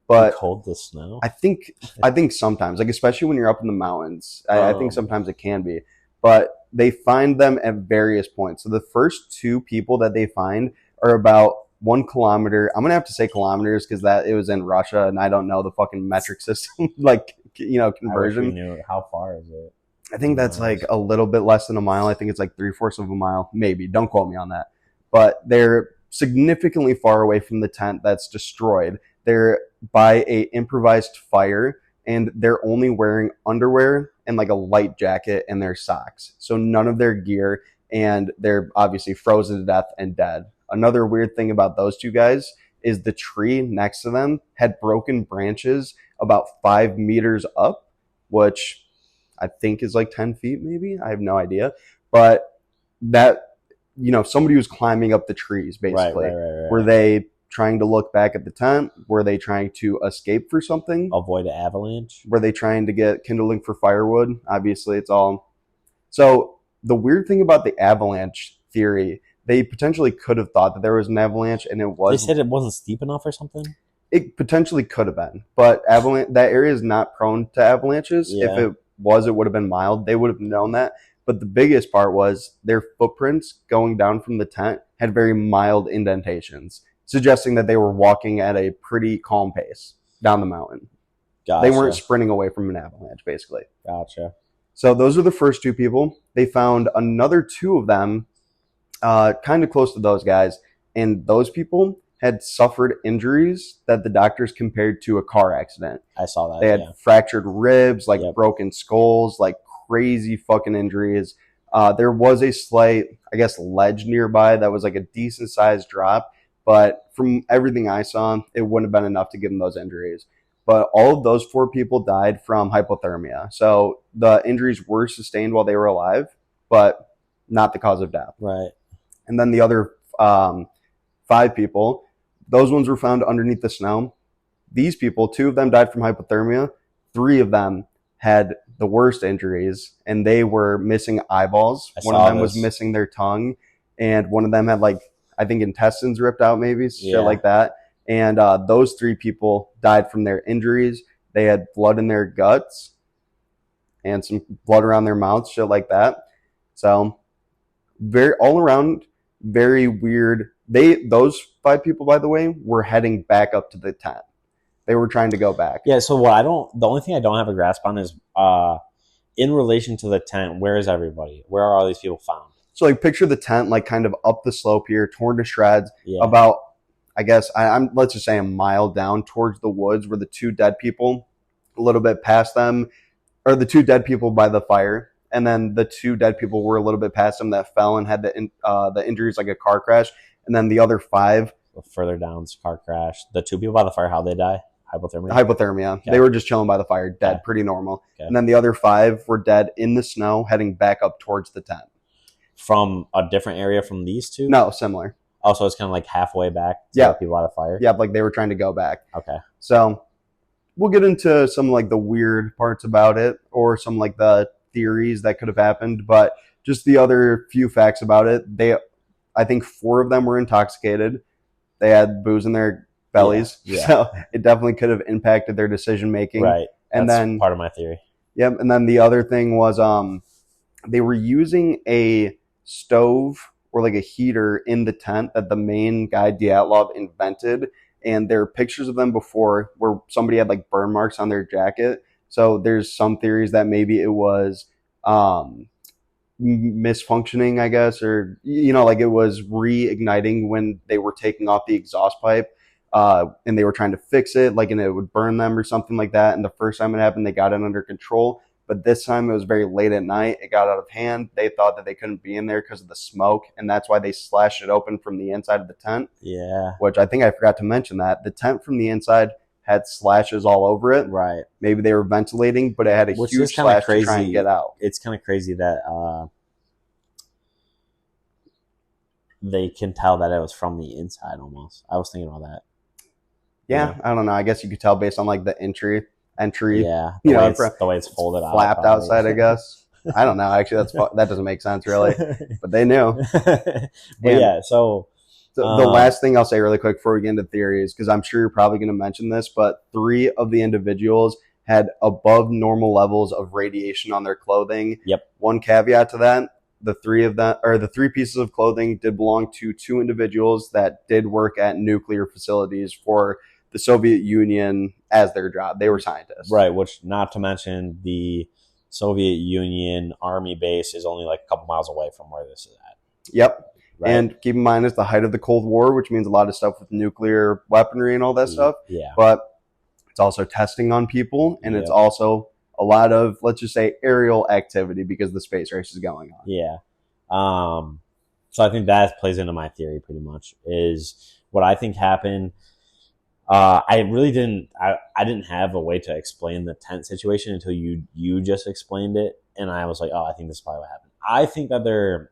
But too cold to snow? I think sometimes, like especially when you're up in the mountains, I think sometimes it can be. But they find them at various points. So the first 2 people that they find are about 1 kilometer. I'm gonna have to say kilometers because that it was in Russia and I don't know the fucking metric system, like conversion. I wish we knew. How far is it? I think that's like a little bit less than a mile. I think it's like 3/4 of a mile, maybe. Don't quote me on that. But they're significantly far away from the tent that's destroyed. They're by a improvised fire, and they're only wearing underwear and like a light jacket and their socks. So none of their gear, and they're obviously frozen to death and dead. Another weird thing about those 2 guys is the tree next to them had broken branches about 5 meters up, which I think is like 10 feet maybe. I have no idea. But that, somebody was climbing up the trees basically. Right. Were they trying to look back at the tent? Were they trying to escape for something? Avoid an avalanche? Were they trying to get kindling for firewood? Obviously, it's all. So the weird thing about the avalanche theory, they potentially could have thought that there was an avalanche and it was. They said it wasn't steep enough or something? It potentially could have been. But that area is not prone to avalanches. Yeah. If it was, it would have been mild. They would have known that. But the biggest part was their footprints going down from the tent had very mild indentations, suggesting that they were walking at a pretty calm pace down the mountain. Gotcha. They weren't sprinting away from an avalanche, basically. Gotcha. So those are the first 2 people. They found another 2 of them kind of close to those guys, and those people had suffered injuries that the doctors compared to a car accident. I saw that. They had fractured ribs, like broken skulls, like crazy fucking injuries. There was a slight, I guess, ledge nearby that was like a decent sized drop. But from everything I saw, it wouldn't have been enough to give them those injuries. But all of those 4 people died from hypothermia. So the injuries were sustained while they were alive, but not the cause of death. Right. And then the other 5 people, those ones were found underneath the snow. These people, 2 of them died from hypothermia. 3 of them had the worst injuries, and they were missing eyeballs. One of them was missing their tongue, and one of them had I think intestines ripped out, maybe shit like that. And those 3 people died from their injuries. They had blood in their guts and some blood around their mouths, shit like that. So all around very weird. Those 5 people, by the way, were heading back up to the tent. They were trying to go back. Yeah. So the only thing I don't have a grasp on is in relation to the tent. Where is everybody? Where are all these people found? So picture the tent kind of up the slope here, torn to shreds. Yeah. About, I guess, I'm let's just say a mile down towards the woods where the 2 dead people, a little bit past them, or the 2 dead people by the fire, and then the 2 dead people were a little bit past them that fell and had the injuries like a car crash, and then the other 5 further down, car crash. The 2 people by the fire, how'd they die? Hypothermia. Okay. They were just chilling by the fire, dead, pretty normal. Okay. And then the other 5 were dead in the snow, heading back up towards the tent. From a different area from these 2? No, similar. Oh, so it's kind of like halfway back to the people out of fire? Yeah, they were trying to go back. Okay. So we'll get into some the weird parts about it, or some the theories that could have happened. But just the other few facts about it, I think 4 of them were intoxicated. They had booze in their bellies. Yeah. So it definitely could have impacted their decision making. Right. And that's then part of my theory. Yep. And then the other thing was they were using a stove or a heater in the tent that the main guy Dyatlov invented, and there are pictures of them before where somebody had burn marks on their jacket. So there's some theories that maybe it was misfunctioning, I guess, or it was reigniting when they were taking off the exhaust pipe, and they were trying to fix it, and it would burn them or something like that. And the first time it happened, they got it under control. But this time it was very late at night. It got out of hand. They thought that they couldn't be in there because of the smoke, and that's why they slashed it open from the inside of the tent. Yeah. Which I think I forgot to mention that. The tent from the inside had slashes all over it. Right. Maybe they were ventilating, but it had a huge slash to try and get out. It's kind of crazy that they can tell that it was from the inside almost. I was thinking about that. Yeah, I don't know. I guess you could tell based on like the entry. Yeah, the way it's folded out, flapped outside. I guess. I don't know. Actually, that doesn't make sense really, but they knew. So the last thing I'll say really quick before we get into theories, because I'm sure you're probably going to mention this, but 3 of the individuals had above normal levels of radiation on their clothing. Yep. One caveat to that: the 3 pieces of clothing did belong to 2 individuals that did work at nuclear facilities for the Soviet Union as their job. They were scientists. Right, which not to mention the Soviet Union Army base is only like a couple miles away from where this is at. Yep. Right. And keep in mind, it's the height of the Cold War, which means a lot of stuff with nuclear weaponry and all that stuff. Yeah. But it's also testing on people, and it's also a lot of, let's just say, aerial activity because the space race is going on. Yeah. So I think that plays into my theory pretty much, is what I think happened. I really didn't. I didn't have a way to explain the tent situation until you just explained it, and I was like, oh, I think this is probably what happened. I think that they're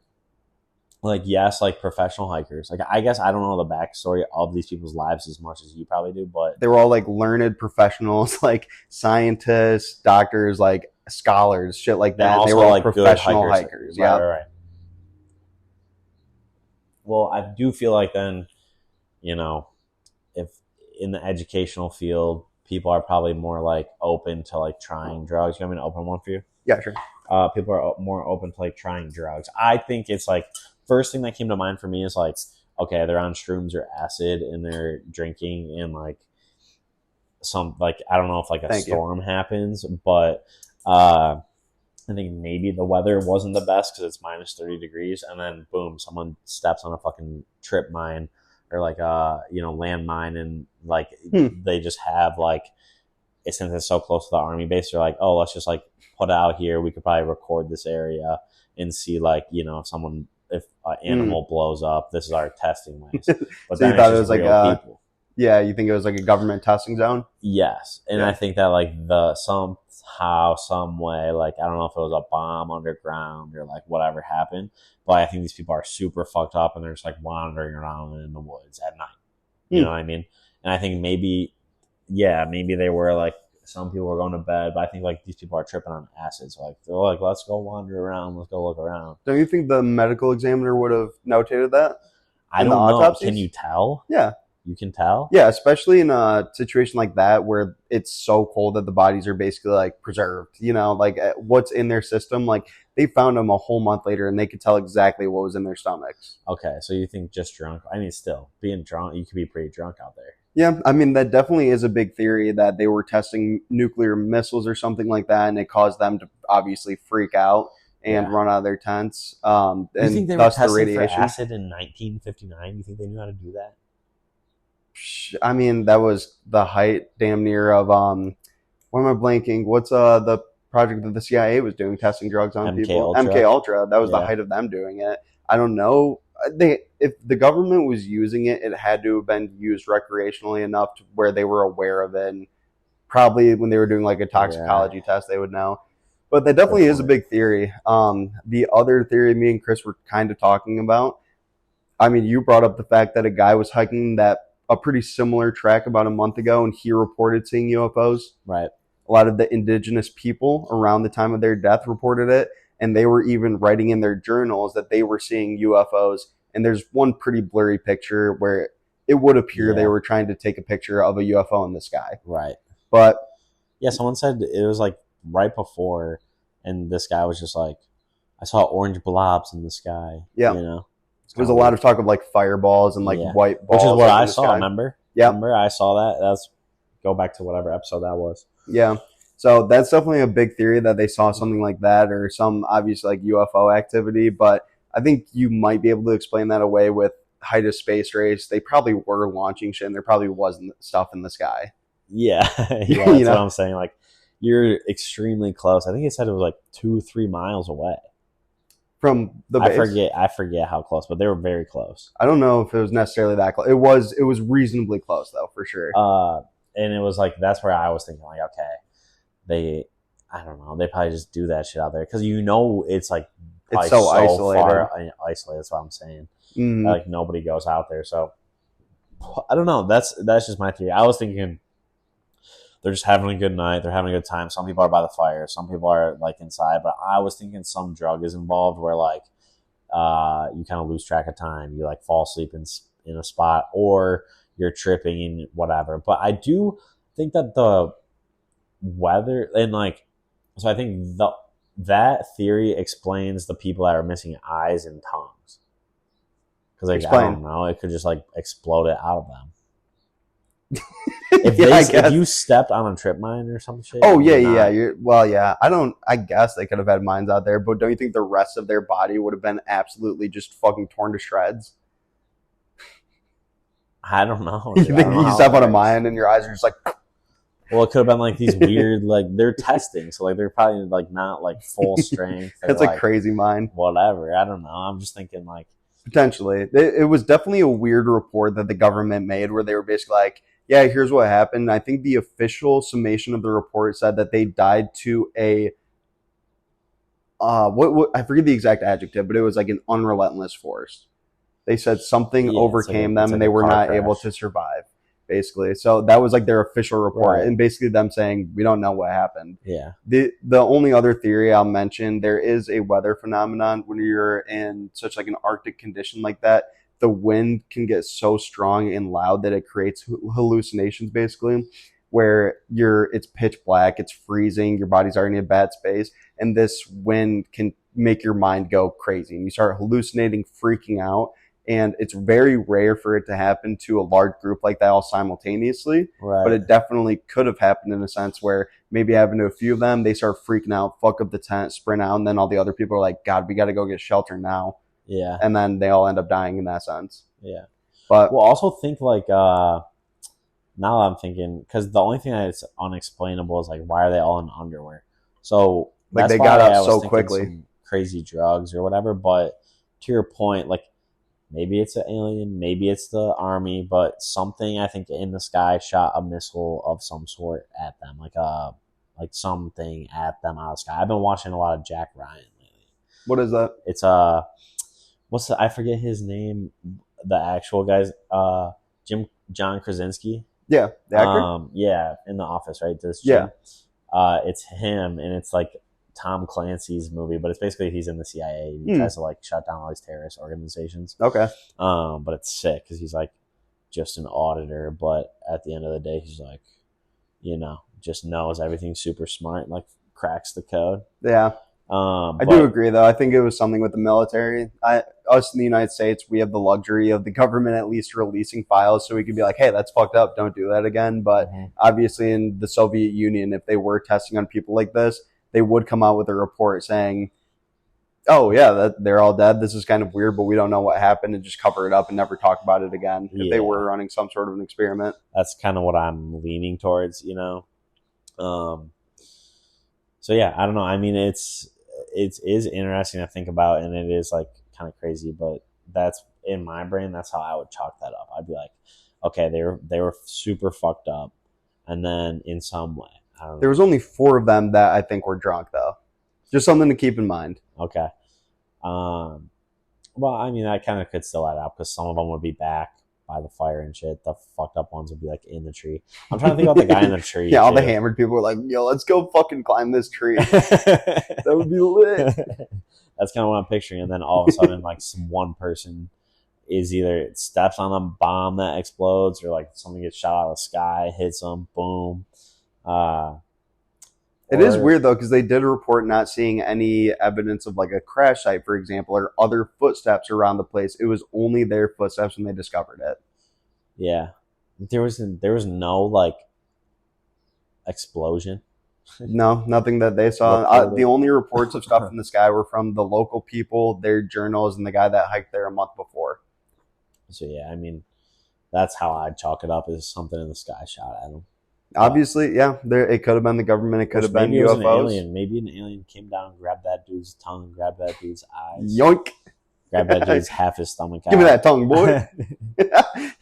like professional hikers. Like, I guess I don't know the backstory of these people's lives as much as you probably do, but they were all like learned professionals, like scientists, doctors, like scholars, shit like that. And they were all like professional hikers. Yeah. Right. Well, I do feel like then, if in the educational field, people are probably more like open to like trying drugs. You want me to open one for you? Yeah, sure. People are more open to like trying drugs. I think it's like, first thing that came to mind for me is like, okay, they're on shrooms or acid and they're drinking, and like some, like, I don't know if like a storm happens, but I think maybe the weather wasn't the best because it's minus 30 degrees, and then boom, someone steps on a fucking trip mine or like landmine, and like they just have like, since it's so close to the army base, they're like, oh, let's just like put out here. We could probably record this area and see like, if an animal blows up, this is our testing place. But so you thought it was like people. Yeah, you think it was like a government testing zone? Yes, and I think that like somehow, some way, like, I don't know if it was a bomb underground or like whatever happened, but I think these people are super fucked up and they're just like wandering around in the woods at night. You know what I mean? And I think maybe they were like, some people were going to bed, but I think like these people are tripping on acid. So like, they're like, let's go wander around, let's go look around. Don't you think the medical examiner would have notated that? I don't know. Autopsies? Can you tell? Yeah. You can tell? Yeah, especially in a situation like that where it's so cold that the bodies are basically like preserved, like what's in their system. Like, they found them a whole month later and they could tell exactly what was in their stomachs. Okay, so you think just drunk? I mean, still, being drunk, you could be pretty drunk out there. Yeah, I mean, that definitely is a big theory that they were testing nuclear missiles or something like that, and it caused them to obviously freak out and run out of their tents. You think they were testing for acid in 1959? You think they knew how to do that? I mean, that was the height damn near of why am I blanking? What's the project that the CIA was doing, testing drugs on people? MK Ultra. That was the height of them doing it. I don't know. If the government was using it, it had to have been used recreationally enough to where they were aware of it, and probably when they were doing like a toxicology test, they would know. But that definitely is a big theory. The other theory me and Chris were kind of talking about, I mean, you brought up the fact that a guy was hiking a pretty similar track about a month ago, and he reported seeing UFOs. Right. A lot of the indigenous people around the time of their death reported it, and they were even writing in their journals that they were seeing UFOs. And there's one pretty blurry picture where it would appear they were trying to take a picture of a UFO in the sky. Right. But yeah, someone said it was like right before, and this guy was just like, I saw orange blobs in the sky. Yeah. There's a lot of talk of like fireballs and like white balls. Which is what I saw, remember? Yeah. Remember, I saw that. Go back to whatever episode that was. Yeah. So that's definitely a big theory that they saw something like that, or some obvious like UFO activity. But I think you might be able to explain that away with height of space race. They probably were launching shit, and there probably wasn't stuff in the sky. Yeah. That's what I'm saying. Like, you're extremely close. I think it said it was like 2-3 miles away. From the base? I forget how close, but they were very close. I don't know if it was necessarily that close. It was reasonably close though, for sure. And it was like that's where I was thinking like, okay, I don't know, they probably just do that shit out there because it's like it's so isolated. Far isolated. That's what I'm saying. Like nobody goes out there, so I don't know. That's just my theory. I was thinking they're just having a good night. They're having a good time. Some people are by the fire. Some people are like inside. But I was thinking some drug is involved where like you kind of lose track of time. You like fall asleep in a spot or you're tripping and whatever. But I do think that the weather and like so I think that theory explains the people that are missing eyes and tongues. Because like I don't know, it could just like explode it out of them. If you stepped on a trip mine or some shit. Oh yeah. I guess they could have had mines out there, but don't you think the rest of their body would have been absolutely just fucking torn to shreds? I don't know. You think you step on a mine and your eyes are just like. Well, it could have been like these weird, like they're testing, so like they're probably like not like full strength. It's like, a crazy mine. Whatever. I don't know. I'm just thinking like potentially. It was definitely a weird report that the government made where they were basically like, yeah, here's what happened. I think the official summation of the report said that they died to a what I forget the exact adjective, but it was like an unrelentless force. They said something overcame them and they were not able to survive, basically. So that was like their official report, and basically them saying we don't know what happened. Yeah. The only other theory I'll mention, there is a weather phenomenon when you're in such like an Arctic condition like that. The wind can get so strong and loud that it creates hallucinations, basically, where it's pitch black, it's freezing, your body's already in a bad space, and this wind can make your mind go crazy, and you start hallucinating, freaking out, and it's very rare for it to happen to a large group like that all simultaneously, but it definitely could have happened in a sense where maybe happened to a few of them, they start freaking out, fuck up the tent, sprint out, and then all the other people are like, God, we got to go get shelter now. Yeah. And then they all end up dying in that sense. Yeah. But we'll also think like now I'm thinking because the only thing that's unexplainable is like why are they all in underwear? So like they got up so quickly. Some crazy drugs or whatever. But to your point, like maybe it's an alien, maybe it's the army, but something I think in the sky shot a missile of some sort at them, like something at them out of the sky. I've been watching a lot of Jack Ryan lately. What is that? It's I forget his name, the actual guy's John Krasinski. Yeah, the actor. Yeah, in The Office, right? It's him, and it's like Tom Clancy's movie, but it's basically he's in the CIA. He tries to like shut down all these terrorist organizations. Okay. But it's sick because he's like just an auditor, but at the end of the day, he's like, just knows everything's super smart and like cracks the code. Yeah. I do agree, though. I think it was something with the military. Us in the United States, we have the luxury of the government at least releasing files so we can be like, hey, that's fucked up. Don't do that again. But obviously in the Soviet Union, if they were testing on people like this, they would come out with a report saying, oh, yeah, they're all dead. This is kind of weird, but we don't know what happened, and just cover it up and never talk about it again if they were running some sort of an experiment. That's kind of what I'm leaning towards, So, yeah, I don't know. I mean, it is interesting to think about, and it is like kind of crazy, but that's in my brain. That's how I would chalk that up. I'd be like, okay, they were super fucked up, and then in some way, I don't know. There was only 4 of them that I think were drunk, though. Just something to keep in mind. Okay. Well, I mean, that kind of could still add up because some of them would be back by the fire and shit. The fucked up ones would be like in the tree. I'm trying to think about the guy in the tree. Yeah, all the hammered people were like, yo, let's go fucking climb this tree. That would be lit. That's kind of what I'm picturing. And then all of a sudden, like some one person is either steps on a bomb that explodes or like something gets shot out of the sky, hits them, boom. It is weird, though, because they did report not seeing any evidence of like a crash site, for example, or other footsteps around the place. It was only their footsteps when they discovered it. Yeah. There was no like explosion. No, nothing that they saw. The only reports of stuff in the sky were from the local people, their journals, and the guy that hiked there a month before. So, yeah, I mean, that's how I'd chalk it up, is something in the sky shot at them. Obviously, yeah. It could have been the government. It could have been maybe it was an UFOs. alien. Maybe an alien came down, grabbed that dude's tongue, grabbed that dude's eyes, Yoink! grabbed that dude's half his stomach out. Give me that tongue, boy.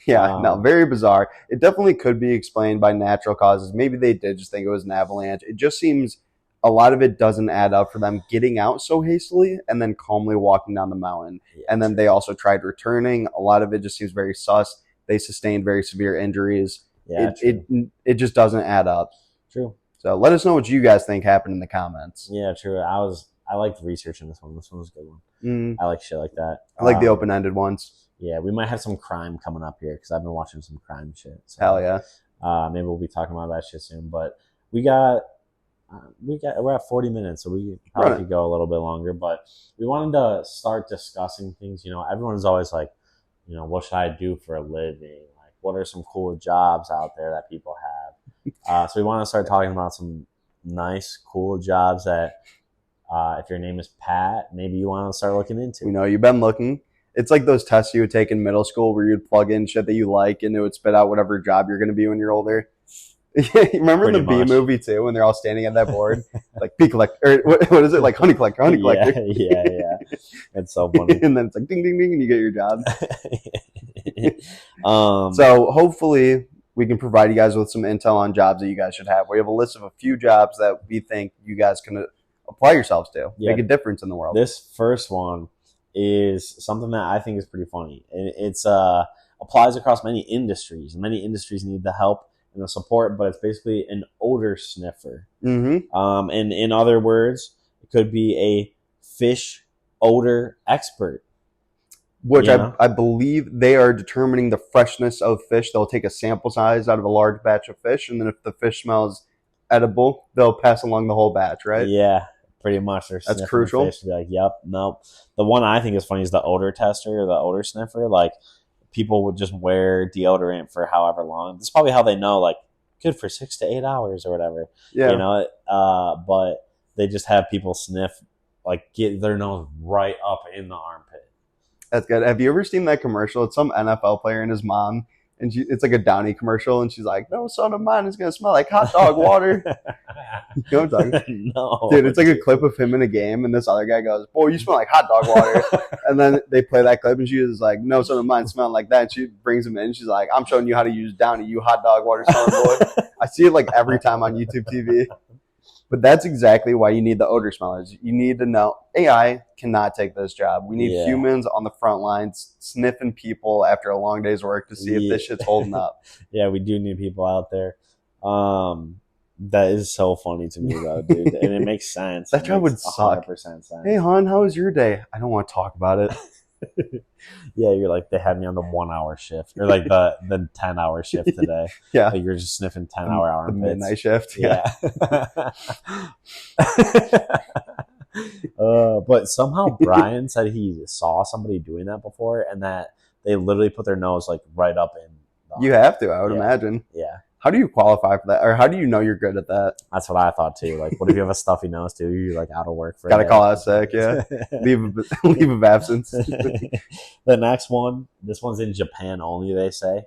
Yeah, no, very bizarre. It definitely could be explained by natural causes. Maybe they did just think it was an avalanche. It just seems a lot of it doesn't add up for them getting out so hastily and then calmly walking down the mountain. Yeah, and then they also tried returning. A lot of it just seems very sus. They sustained very severe injuries. Yeah, it just doesn't add up. True. So let us know what you guys think happened in the comments. Yeah, true. I liked researching this one. This one was a good one. I like shit like that. I like the open-ended ones. Yeah, we might have some crime coming up here because I've been watching some crime shit. So, hell yeah. Maybe we'll be talking about that shit soon. But we're at 40 minutes, so we probably could go a little bit longer. But we wanted to start discussing things. Everyone's always like, what should I do for a living? Like, what are some cool jobs out there that people have? So we want to start talking about some nice, cool jobs that, if your name is Pat, maybe you want to start looking into. You've been looking. It's like those tests you would take in middle school where you'd plug in shit that you like and it would spit out whatever job you're going to be when you're older. Remember in the B movie too when they're all standing at that board? Like bee collector, or what is it? Like honey collector, Yeah. It's so funny. And then it's like ding, ding, ding, and you get your job. So hopefully we can provide you guys with some intel on jobs that you guys should have. We have a list of a few jobs that we think you guys can apply yourselves to, make a difference in the world. This first one is something that I think is pretty funny. It's applies across many industries. Many industries need the help and the support, but it's basically an odor sniffer. Mm-hmm. And in other words, it could be a fish odor expert. Which I believe they are determining the freshness of fish. They'll take a sample size out of a large batch of fish, and then if the fish smells edible, they'll pass along the whole batch, right? Yeah, pretty much. That's crucial. The fish to be like, yep, nope. The one I think is funny is the odor tester or the odor sniffer. Like, people would just wear deodorant for however long. That's probably how they know, like, good for 6 to 8 hours or whatever. Yeah. But they just have people sniff, like, get their nose right up in the armpit. That's good. Have you ever seen that commercial? It's some NFL player and his mom, and it's like a Downy commercial, and she's like, "No son of mine is gonna smell like hot dog water." You know what I'm talking? No, dude, it's like a clip of him in a game, and this other guy goes, "Boy, you smell like hot dog water." And then they play that clip, and she is like, "No son of mine smelling like that." And she brings him in, and she's like, "I'm showing you how to use Downy, you hot dog water smelling boy." I see it like every time on YouTube TV. But that's exactly why you need the odor smellers. You need to know AI cannot take this job. We need humans on the front lines sniffing people after a long day's work to see if this shit's holding up. Yeah, we do need people out there. That is so funny to me, though, dude. And it makes sense. That job would 100% suck. sense. Hey, hon, how was your day? I don't want to talk about it. Yeah, you're like, they had me on the 1 hour shift or like the 10-hour shift today. Yeah, like you're just sniffing 10-hour armpits. The midnight shift. Yeah. But somehow Brian said he saw somebody doing that before, and that they literally put their nose like right up in. You have to, I would imagine. Yeah. How do you qualify for that, or how do you know you're good at that? That's what I thought too. Like, what if you have a stuffy nose too? You're like out of work for. Gotta call out sick. Yeah, leave of absence. The next one, this one's in Japan only. They say,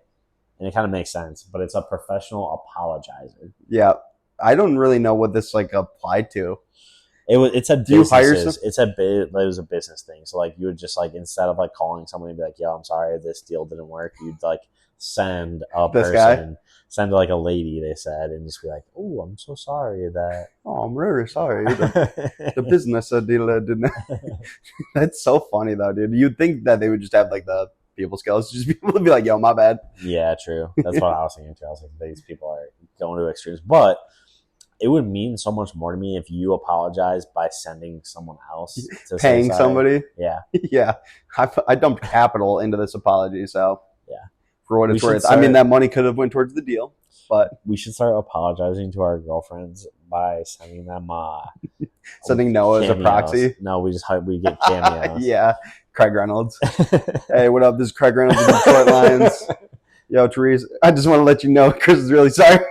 and it kind of makes sense, but it's a professional apologizer. Yeah, I don't really know what this like applied to. It's a business. It was a business thing. So like you would just like instead of like calling somebody and be like, "Yo, I'm sorry, this deal didn't work," you'd like send a person. Send like a lady, they said, and just be like, "Oh, I'm so sorry that." Oh, I'm really sorry. The business dealer didn't. That's so funny though, dude. You'd think that they would just have like the people skills, just be able to be like, "Yo, my bad." Yeah, true. That's what I was thinking too. I was like, these people are going to extremes, but it would mean so much more to me if you apologize by sending someone else to paying somebody. Yeah, yeah. I dumped capital into this apology, so yeah. For what it's worth. I mean, that money could have went towards the deal, but we should start apologizing to our girlfriends by sending them sending Noah as a proxy. No, we get cameos. Yeah, Craig Reynolds. Hey, what up? This is Craig Reynolds of Detroit Lions. Yo, Therese, I just want to let you know Chris is really sorry.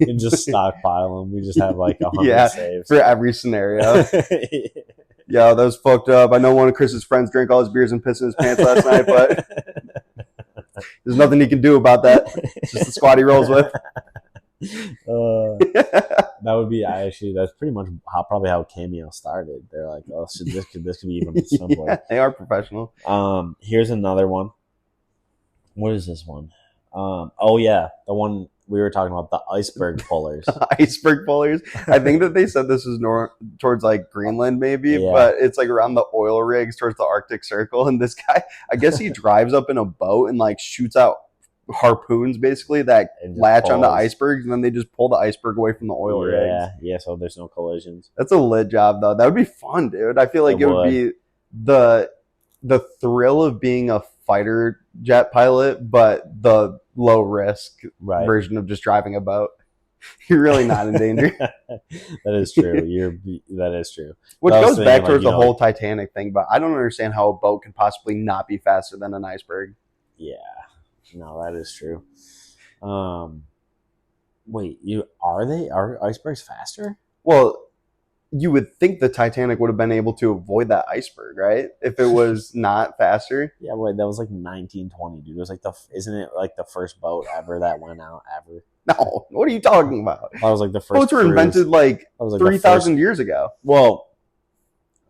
And just stockpile them. We just have like 100 saves for every scenario. Yo, that was fucked up. I know one of Chris's friends drank all his beers and pissed in his pants last night, but There's nothing he can do about that. It's just the squad he rolls with. That would be that's pretty much probably how Cameo started. They're like, oh, so this could be even simpler. Yeah, they are professional. Here's another one. What is this one? Oh yeah, the one we were talking about, the iceberg pullers. Iceberg pullers. I think that they said this is towards like Greenland, maybe, but it's like around the oil rigs towards the Arctic Circle. And this guy, I guess he drives up in a boat and like shoots out harpoons basically that latch onto icebergs, and then they just pull the iceberg away from the oil rigs. Yeah, so there's no collisions. That's a lit job though. That would be fun, dude. I feel like it would be the thrill of being a fighter jet pilot, but the low risk version of just driving a boat. You're really not in danger. That is true. That is true. Which goes back towards the whole Titanic thing, but I don't understand how a boat can possibly not be faster than an iceberg. Yeah. No, that is true. Wait, are icebergs faster? Well, you would think the Titanic would have been able to avoid that iceberg, right? If it was not faster. Yeah, wait, that was like 1920, dude. It was like isn't it like the first boat ever that went out ever? No, what are you talking about? That was like the first. Boats were invented like 3,000 years ago. Well,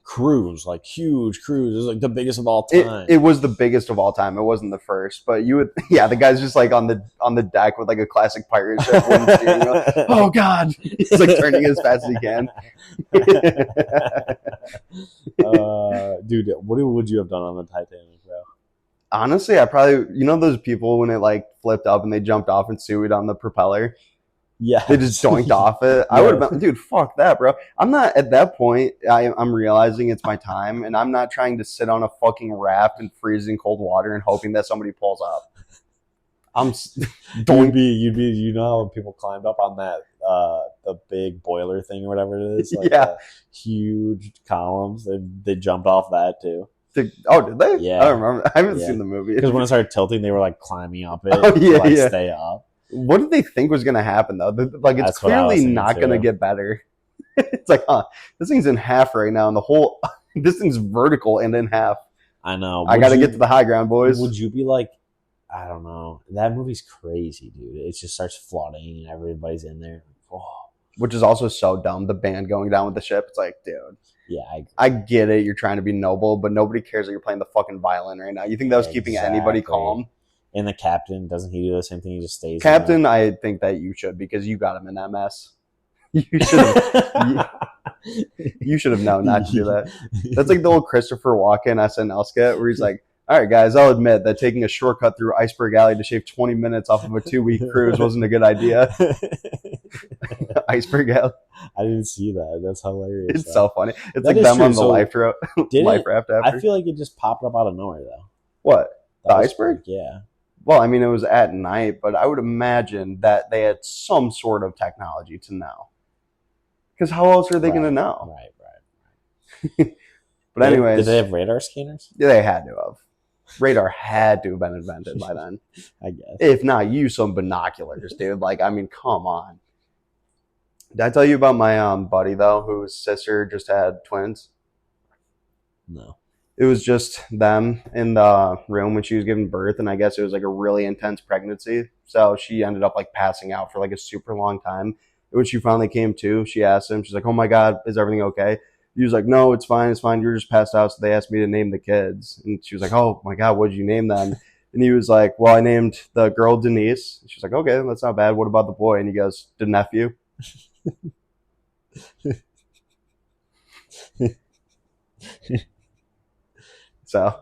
cruise, like huge cruise, is like the biggest of all time. It was the biggest of all time. It wasn't the first, but you would, yeah. The guy's just like on the deck with like a classic pirate ship. Oh God, he's like turning as fast as he can. Dude, what would you have done on the Titanic, bro? Honestly, I probably, those people when it like flipped up and they jumped off and sued on the propeller. Yeah, they just doinked off it. I would have been, dude, fuck that, bro. I'm not at that point. I'm realizing it's my time, and I'm not trying to sit on a fucking raft in freezing cold water and hoping that somebody pulls up. You'd be, how people climbed up on that the big boiler thing or whatever it is, like huge columns. They jumped off that too. Did they? Yeah, I don't remember. I haven't seen the movie because when it started tilting, they were like climbing up it. To stay up. What did they think was going to happen, though? Like, it's clearly not going to get better. It's like, this thing's in half right now, and this thing's vertical and in half. I know. I got to get to the high ground, boys. Would you be like, I don't know. That movie's crazy, dude. It just starts flooding, and everybody's in there. Oh. Which is also so dumb, the band going down with the ship. It's like, dude. Yeah, I get it. You're trying to be noble, but nobody cares that you're playing the fucking violin right now. You think that was keeping anybody calm? And the captain, doesn't he do the same thing? He just stays. Captain, I think that you should, because you got him in that mess. You should have known not to do that. That's like the old Christopher Walken SNL skit where he's like, all right, guys, I'll admit that taking a shortcut through Iceberg Alley to shave 20 minutes off of a 2-week cruise wasn't a good idea. Iceberg Alley. I didn't see that. That's hilarious. It's so funny. It's like them on the life raft after. I feel like it just popped up out of nowhere, though. What? The iceberg? Yeah. Well, I mean, it was at night, but I would imagine that they had some sort of technology to know. Because how else are they going to know? Right. But anyways. Did they have radar scanners? Yeah, they had to have. Radar had to have been invented by then. I guess. If not, use some binoculars, dude. Like, I mean, come on. Did I tell you about my buddy, though, whose sister just had twins? No. It was just them in the room when she was giving birth, and I guess it was like a really intense pregnancy. So she ended up like passing out for like a super long time. And when she finally came to, she asked him, she's like, "Oh my God, is everything okay?" He was like, "No, it's fine. You're just passed out." So they asked me to name the kids. And she was like, "Oh my God, what did you name them?" And he was like, "Well, I named the girl Denise." And she's like, "Okay, that's not bad. What about the boy?" And he goes, "The nephew." So,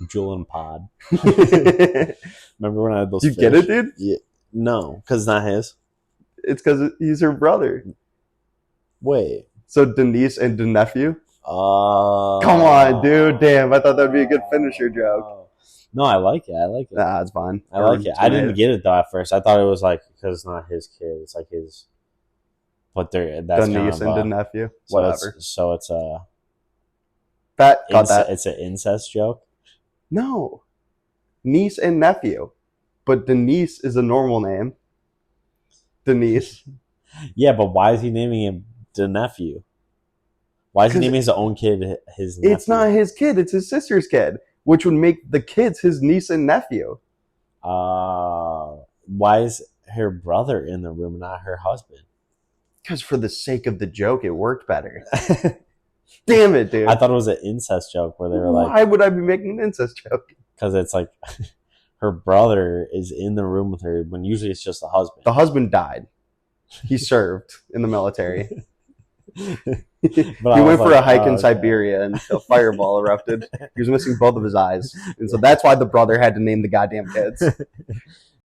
Jewel and Pod. Remember when I had those? You get it, dude? Yeah. No, because it's not his. It's because he's her brother. Wait. So Denise and the nephew? Come on, dude. Damn, I thought that would be a good finisher joke. No, I like it. Nah, it's fine. I like it. I didn't get it though at first. I thought it was like because it's not his kid. It's like his. But that's Denise and the nephew. Whatever. So it's a. That. It's an incest joke? No. Niece and nephew. But Denise is a normal name. Denise. Yeah, but why is he naming him the nephew? Why is he naming his own kid his nephew? It's not his kid. It's his sister's kid, which would make the kids his niece and nephew. Why is her brother in the room, not her husband? Because for the sake of the joke, it worked better. Damn it, dude. I thought it was an incest joke where they were like, why would I be making an incest joke? because it's like her brother is in the room with her when usually it's just the husband. The husband died. He served in the military. He went for a hike in Siberia and a fireball erupted. He was missing both of his eyes. And so that's why the brother had to name the goddamn kids.